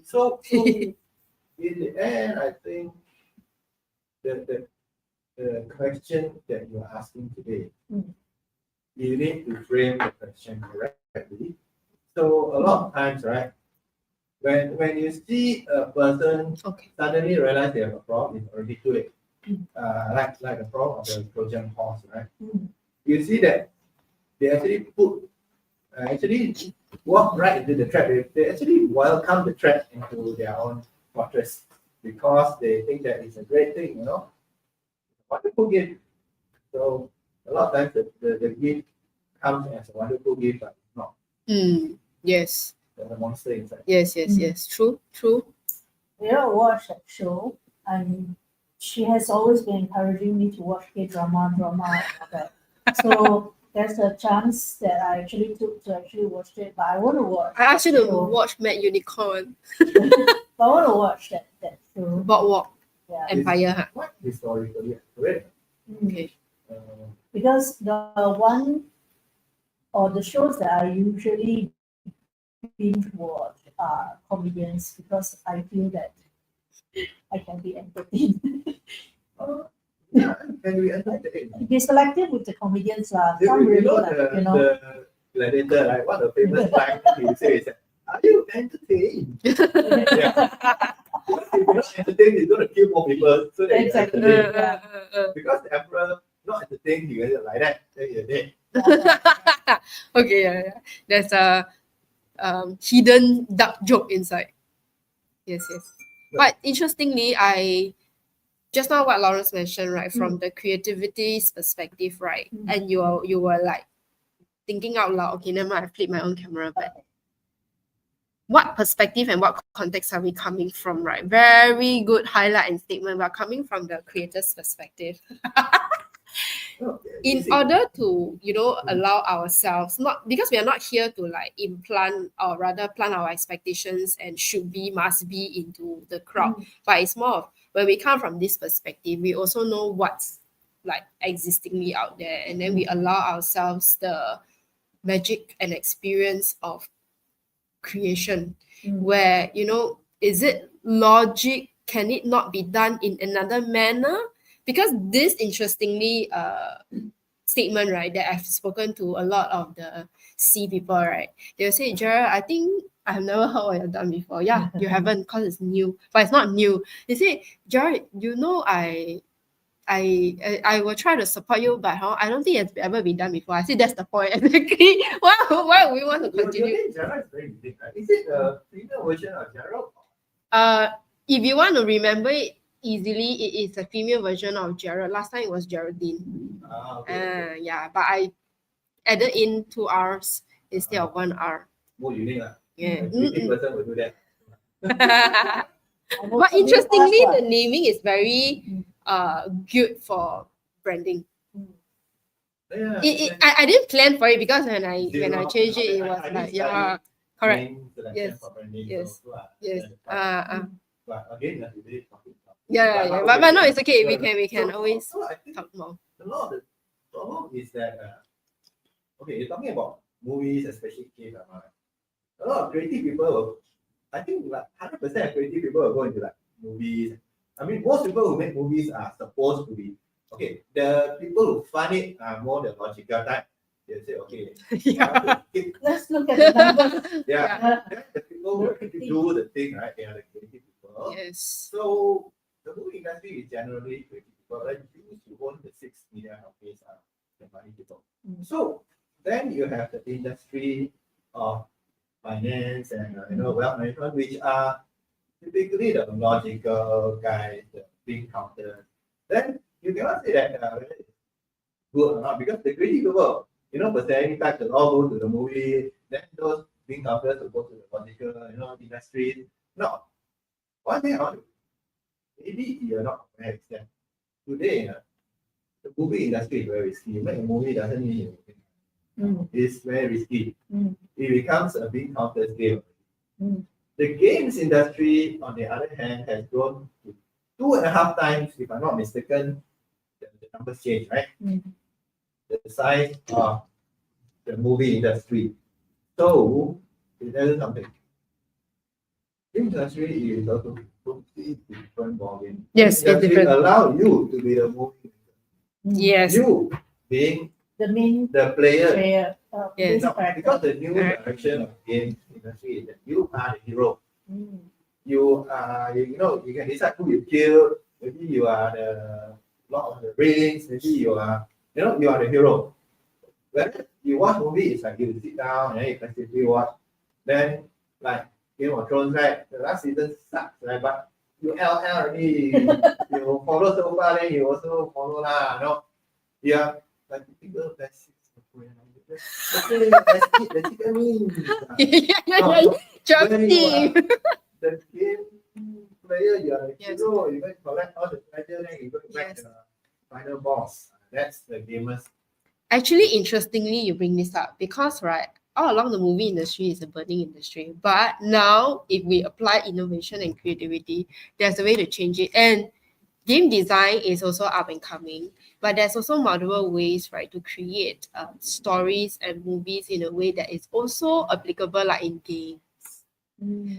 So in the end, I think the question that you're asking today, you need to frame the question correctly. So a lot of times, right, when you see a person suddenly realize they have a problem, it's already too late. Like the problem of the Trojan horse, right? You see that they actually walk right into the trap. They actually welcome the trap into their own fortress because they think that it's a great thing, wonderful gift. So a lot of times the gift comes as a wonderful gift, but it's not. Yes. There's a monster inside. Yes. True. I watch that show, and she has always been encouraging me to watch drama and all that. So there's a chance that I actually took to actually watch it, but I want to watch. I asked you to watch Mad Unicorn. But I want to watch that show. Boardwalk Empire. What historically accurate? Okay. Because the one or the shows that I usually binge watch are comedians because I feel that I can be entertained. Yeah, can we entertained? Be selective with the comedians lah. You Some really know like, the gladiator, like what the famous line he says, are you entertained? Yeah. If you're not entertained, he's going to kill more people. So that Exactly. you're entertained. Because the emperor not entertained, you get like that, then you're dead. Okay, yeah. There's a hidden dark joke inside. Yes. But interestingly, just now what Lawrence mentioned, right, from the creativity's perspective, right, and you were like thinking out loud. Okay, never mind, I flipped my own camera back. What perspective and what context are we coming from, right? Very good highlight and statement. We're coming from the creator's perspective. In order to, allow ourselves, not because we are not here to like implant or rather plant our expectations and should be, must be into the crowd, but it's more of when we come from this perspective, we also know what's like existingly out there, and then we allow ourselves the magic and experience of creation, where, is it logic? Can it not be done in another manner? Because this interestingly statement, right, that I've spoken to a lot of the C people, right, they'll say, Gerald, I think I've never heard what you've done before. Yeah, you haven't, because it's new, but it's not new. They say, Gerald, I will try to support you, but I don't think it's ever been done before. I say that's the point exactly. Why would we want to continue? Your name Gerald is very unique, right? Is it the female version of Gerald? if you want to remember it easily, it is a female version of Gerald. Last time it was Geraldine. Okay. Yeah, but I added in 2 R's instead of 1 R. More unique. Yeah. A creative person will do that. But interestingly, the naming is very good for branding. Yeah, I didn't plan for it because when I Zero. changed it, it I was didn't like, study yeah, correct. main selection Yes. for branding, Yes. so, Yes. But again, we really talking about. Yeah. But no, it's okay. We can always So I think talk more. a lot of the problem is that okay, you're talking about movies, especially K-drama. A lot of creative people, I think like 100% of creative people will go into like movies. I mean, most people who make movies are supposed to be okay. The people who find it are more the logical type. They say, okay, Yeah. Let's look at the numbers. yeah. Then the people who actually do the thing, right? They are the creative people. Yes. So the movie industry is generally creative people. Like you own the 6 million of these are the money people. So then you have the industry of finance and wealth management, which are typically the logical guys, the big counters. Then you cannot say that whether it's good or not because the creative people, personality types will all go to the movie. Then those big counters will go to the logical, industry. No, one thing I want to maybe you're not aware is that today the movie industry is very risky. You make a movie doesn't mean you it's very risky. It becomes a big counter game. The games industry, on the other hand, has grown to 2.5 times, if I'm not mistaken, the numbers change, right? The size of the movie industry. So, it tells you something. Game industry is also totally different ballgame. Yes, it's Industry different. allow you to be the movie. Yes. You being the player. Yes. No, because the new direction of game industry is that you are the hero. You are, you can decide who you kill. Maybe you are the Lord of the Rings. Maybe you are, you are the hero. When you watch movie, it's like you sit down and you passively watch. Then, like Game of Thrones, right? The last season sucks, right? But you LL already, you follow so far, then you also follow lah, Yeah, like people best. Okay, let's eat the chicken wings. Chopstick. The game player, you are the Yes. hero. You go and collect all the treasure, then you go back Yes. the final boss. That's the gamers. Actually, interestingly, you bring this up because, right, all along the movie industry is a burning industry. But now, if we apply innovation and creativity, there's a way to change it. And game design is also up and coming, but there's also multiple ways, right, to create stories and movies in a way that is also applicable, like in games.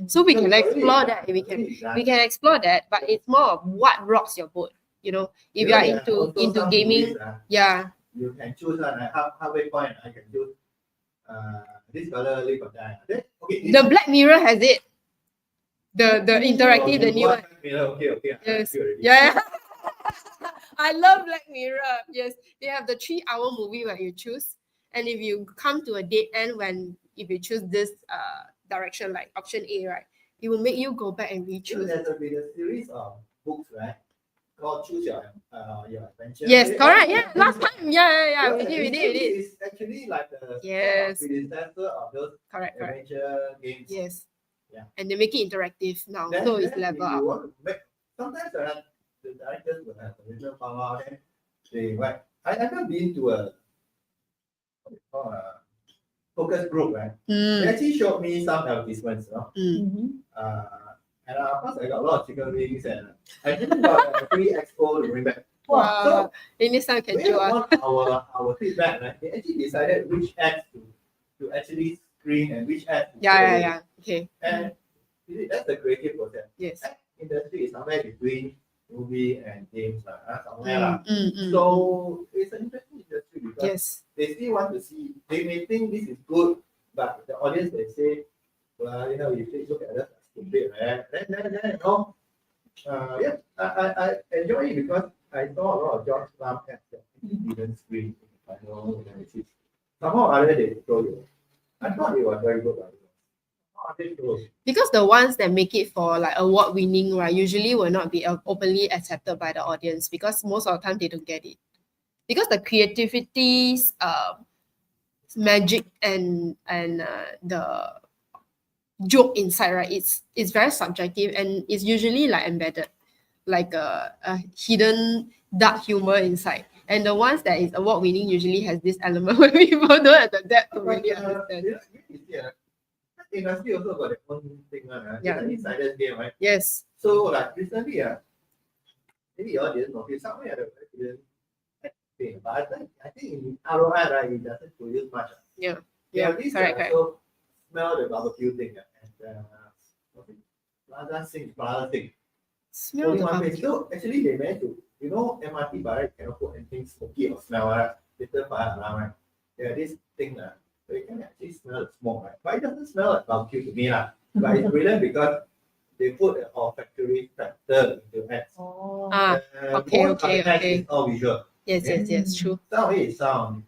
So we can explore that. We can explore that, but it's more of what rocks your boat. If you are into gaming, yeah. You can choose halfway point. I can choose this color live or die. Then, okay. The Black Mirror has it. The interactive, the new one. Okay. Yes. Yeah. I love Black Mirror. Yes. They have the 3-hour movie where you choose. And if you come to a dead end if you choose this direction, like option A, right? It will make you go back and re-choose. There's been a series of books, right? Called Choose Your Adventure. Yes, correct. Yeah. Last time. Yeah. We did. It's actually like the predecessor of those Correct. adventure games. Yes. Yeah. And they make it interactive now. Then, So it's if level you up. want to make, sometimes the directors will have a little power. Then they right. I never been to a focus group, right? They actually showed me some advertisements, and of course I got a lot of chicken wings and I didn't got a free expo to bring back. Wow. So next time can we do us. want our feedback, right? They actually decided which ads to actually screen and which ads to show. Yeah. Okay. And that's the creative process. Yes. Ad industry is somewhere between movie and games, somewhere. Mm. So it's an interesting industry because Yes. they still want to see. They may think this is good, but the audience they say, well, you take look at us as stupid, right? Then I enjoy it because I saw a lot of George Plum ads that didn't screen in the final analysis. Somehow or other they told you. I thought it was very good. How are they sure? Because the ones that make it for like award winning, right, usually will not be openly accepted by the audience because most of the time they don't get it. Because the creativity's magic and the joke inside, right, it's very subjective and it's usually like embedded, like a hidden dark humor inside. And the ones that is award winning usually has this element where people don't have the depth to really understand. Industry also got their own thing, Yeah. it's an insider's game, right? Yes. So like recently, maybe you all didn't notice somewhere the didn't thing, but I think in ROI, right, it doesn't produce much. Yeah. They Yeah. have this Correct. so smell the barbecue thing, and Plaza thing. Smell Only the one place. barbecue. So actually they meant to, MRT bar right, cannot put anything smoky or smell, right? Little fire alarm, right? Yeah, this thing, so you can actually smell the smoke, right? But it doesn't smell like barbecue to me, But it's brilliant because they put an olfactory factor into ads. Oh. Okay, Most of the ads okay. is all visual. Yes, true. Some of it is sound.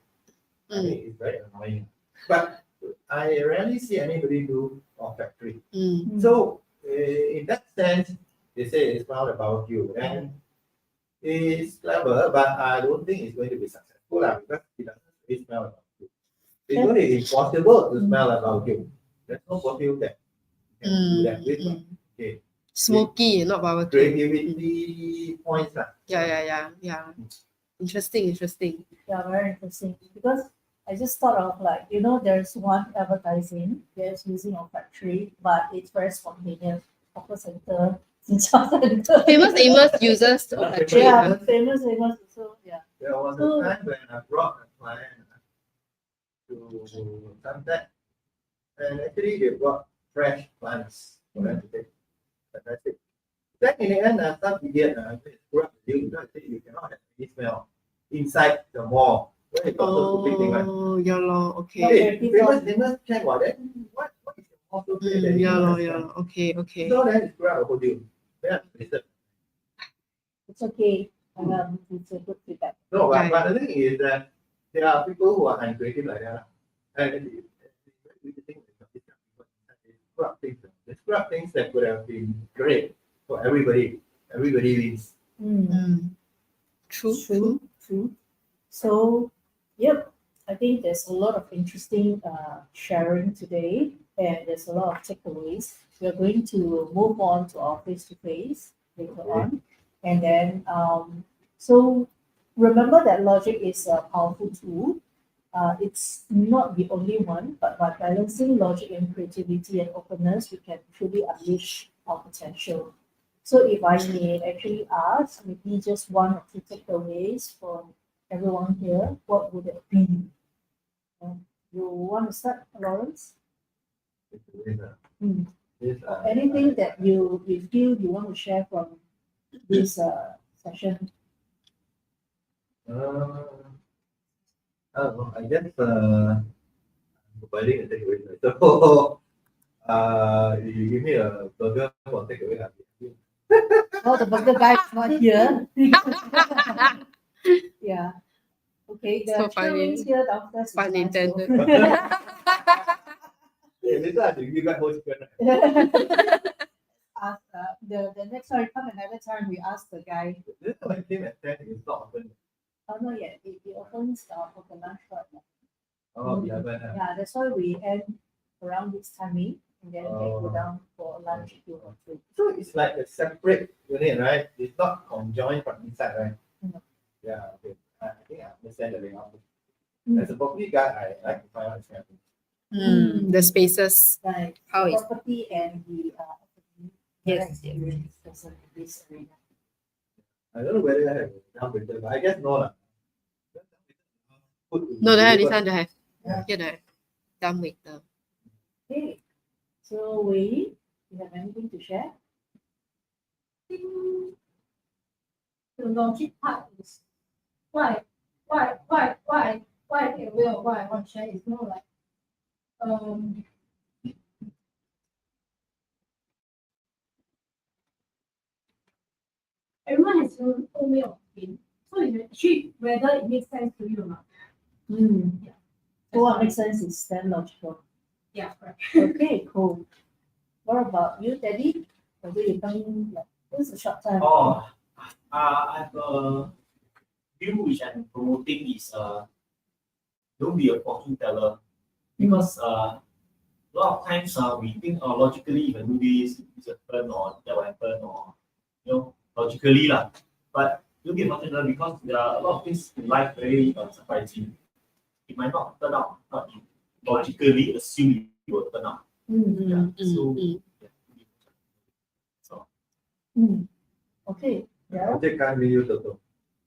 I Mm. think it's very annoying. But I rarely see anybody do olfactory. Mm. So in that sense, they say it's not about you. And it's clever, but I don't think it's going to be successful because it doesn't really smell about you. It's going to be impossible to smell about you. There's no perfume that can do that with. Okay. Smoky, not barbecue. Creativity points. Yeah. Interesting. Yeah, very interesting. Because I just thought of like, there's one advertising that's using a factory, but it's very spontaneous. Hawker center, Zinchao center. Famous Amos uses factory. Yeah, famous. So yeah. There was a time when I brought a client to Sunset, and actually they brought fresh plants for them to take. Fantastic. Then in the end, some idiot screw up the deal because you cannot have any smell inside the mall. Where you got so stupid thing, right? Oh, yeah, lor. Okay. Okay. Hey, famous check what then? What is the mall so great that you Yeah, cannot lor. have Yeah, smell? lor. Okay. So then screw up the whole deal. Yeah, listen. It's okay. It's a good feedback. No, Yeah. but the thing is that there are people who are uncreative like that. And they scrub things that could have been great for everybody. Everybody wins. True. So, yep, I think there's a lot of interesting sharing today, and there's a lot of takeaways. We're going to move on to our face-to-face later on. And then, so remember that logic is a powerful tool. It's not the only one, but by balancing logic and creativity and openness, we can truly unleash our potential. So if I may actually ask, maybe just one or two takeaways from everyone here, what would it be? You want to start, Lawrence? Anything that you feel you want to share from this session? I guess providing a takeaway. So you give me a burger for takeaway. Oh, the burger guy is not here. Yeah. Okay, the So funny. chillings here downstairs is Pun nice intended. though. Later I have to give back whole chicken. Ask, the next time we come another time, we ask the guy. This one came at 10, it's not open. Oh, not yet. It opens for the lunch right now. Oh, yeah, but Yeah, that's why we end around this timing and then they go down for lunch 2 or 3. so it's like a separate unit, right? It's not conjoined from inside, right? No. Yeah, okay. I think I understand the layout. Mm. As a property guy, I like to find out this kind of thing. The spaces. Right. How is Property and the Yes. this arena. I don't know whether I have a down printer, but I guess no lah. No, don't have this one, don't have. Yeah. Here don't have. Dumb waiter. Okay. So Wei, you have anything to share? The logic part is why I take away or why I want to share is more like everyone has their own way of thinking. So it's actually whether it makes sense to you or not. So what makes sense is then logical. Yeah, correct. Okay, cool. What about you, Teddy? Although you come like this is a short time. Oh, I have a view which I'm promoting is don't be a fortune teller, because a lot of times we think logically if I do this will happen or that will happen, or logically lah. But don't be a fortune teller, because there are a lot of things in life very surprising. It might not turn out what you logically assume it will turn out. Yeah. So Okay. Yeah. Logic can't win you Toto.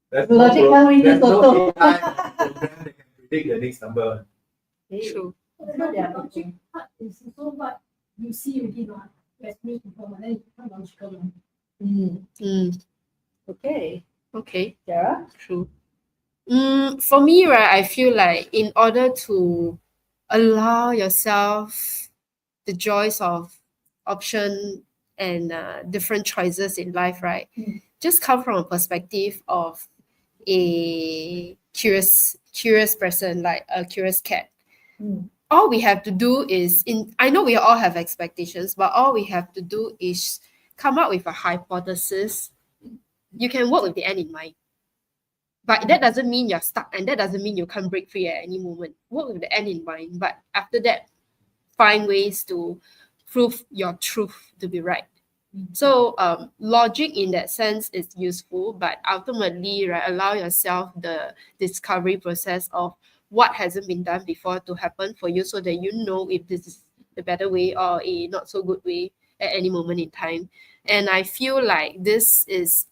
There's Logic no can't win you there's no Toto. AI program that can predict the next number. Okay. True. So they are Logic part is also what you see already, not as news people, and then you become logical. Okay. Okay. Sarah? True. For me, right, I feel like in order to allow yourself the joys of option and different choices in life, right, just come from a perspective of a curious person, like a curious cat. All we have to do is I know we all have expectations, but all we have to do is come up with a hypothesis. You can work with the end in mind. But that doesn't mean you're stuck, and that doesn't mean you can't break free at any moment. Work with the end in mind, but after that, find ways to prove your truth to be right. So logic in that sense is useful, but ultimately, right, allow yourself the discovery process of what hasn't been done before to happen for you, so that you know if this is the better way or a not so good way at any moment in time. And I feel like this is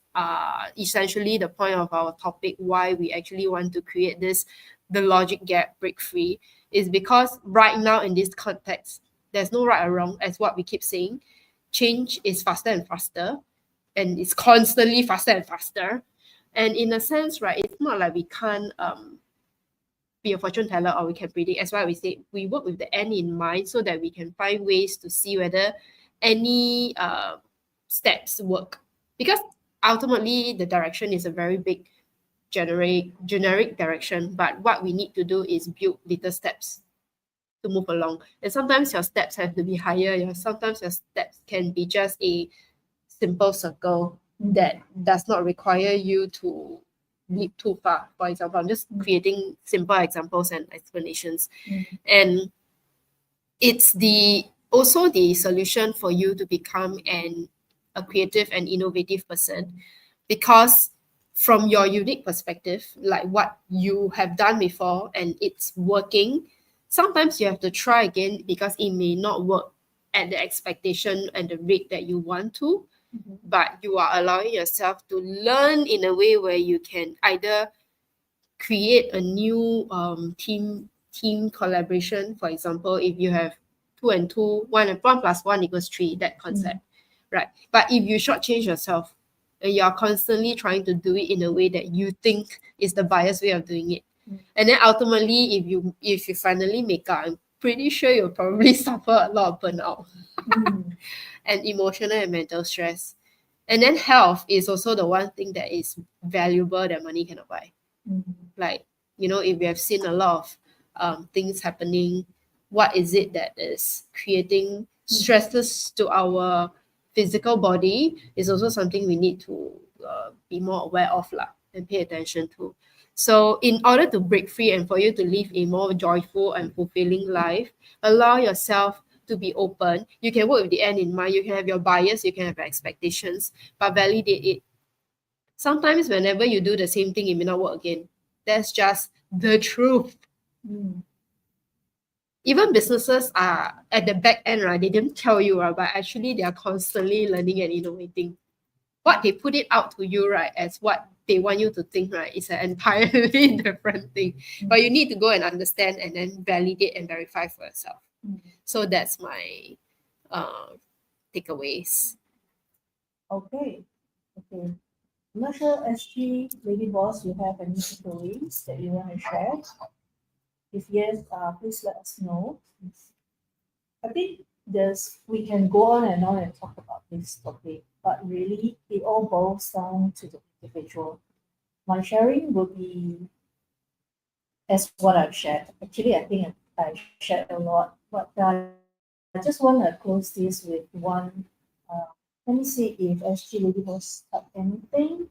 essentially the point of our topic, why we actually want to create the logic gap break free, is because right now in this context, there's no right or wrong, as what we keep saying. Change is faster and faster, and it's constantly faster and faster. And in a sense, right, it's not like we can't be a fortune teller or we can predict. As why we say we work with the end in mind, so that we can find ways to see whether any steps work. Because ultimately, the direction is a very big generic direction, but what we need to do is build little steps to move along. And sometimes your steps have to be higher. Sometimes your steps can be just a simple circle that does not require you to leap too far. For example, I'm just creating simple examples and explanations. And it's also the solution for you to become a creative and innovative person, because from your unique perspective, like what you have done before and it's working, sometimes you have to try again because it may not work at the expectation and the rate that you want to, but you are allowing yourself to learn in a way where you can either create a new team collaboration. For example, if you have 2 and 2, 1 and 1 plus 1 equals 3, that concept, right? But if you shortchange yourself and you're constantly trying to do it in a way that you think is the biased way of doing it, and then ultimately, if you finally make up, I'm pretty sure you'll probably suffer a lot of burnout and emotional and mental stress. And then health is also the one thing that is valuable that money cannot buy. Like, if we have seen a lot of things happening, what is it that is creating stresses to our physical body is also something we need to be more aware of and pay attention to. So in order to break free and for you to live a more joyful and fulfilling life, allow yourself to be open. You can work with the end in mind. You can have your bias, you can have your expectations, but validate it. Sometimes whenever you do the same thing, it may not work again. That's just the truth. Even businesses are at the back end, right? They didn't tell you, right? But actually they are constantly learning and innovating. What they put it out to you, right, as what they want you to think, right, is an entirely different thing. But you need to go and understand and then validate and verify for yourself. So that's my takeaways. Okay. I'm not sure, SG, Lady Boss, you have any takeaways that you want to share? If yes, please let us know. I think we can go on and talk about this topic, but really it all boils down to the individual. My sharing will be as what I've shared. Actually, I think I shared a lot, but I just want to close this with one. Let me see if SG Lady was typed anything.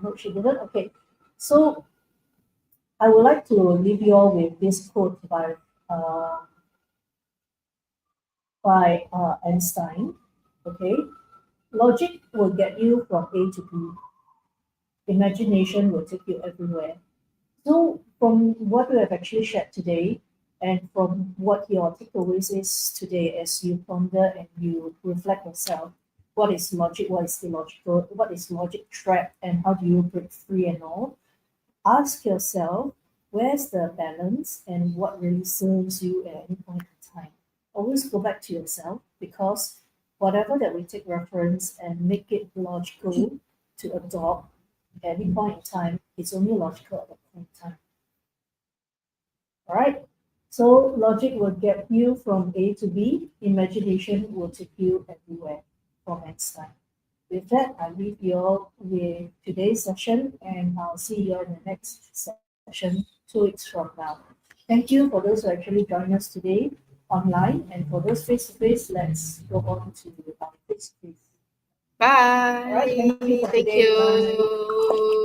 No, she didn't. Okay. So I would like to leave you all with this quote by Einstein. Okay. Logic will get you from A to B. Imagination will take you everywhere. So, from what we have actually shared today, and from what your takeaways is today as you ponder and you reflect yourself, what is logic, what is illogical, what is logic trap, and how do you break free and all? Ask yourself, where's the balance and what really serves you at any point in time? Always go back to yourself because whatever that we take reference and make it logical to adopt at any point in time, it's only logical at that point in time. All right. So logic will get you from A to B. Imagination will take you everywhere from Einstein. With that, I leave you all with today's session, and I'll see you in the next session 2 weeks from now. Thank you for those who actually joined us today online, and for those face to face, let's go on to our face to face. Bye. All right, thank you for Thank today. Bye. you.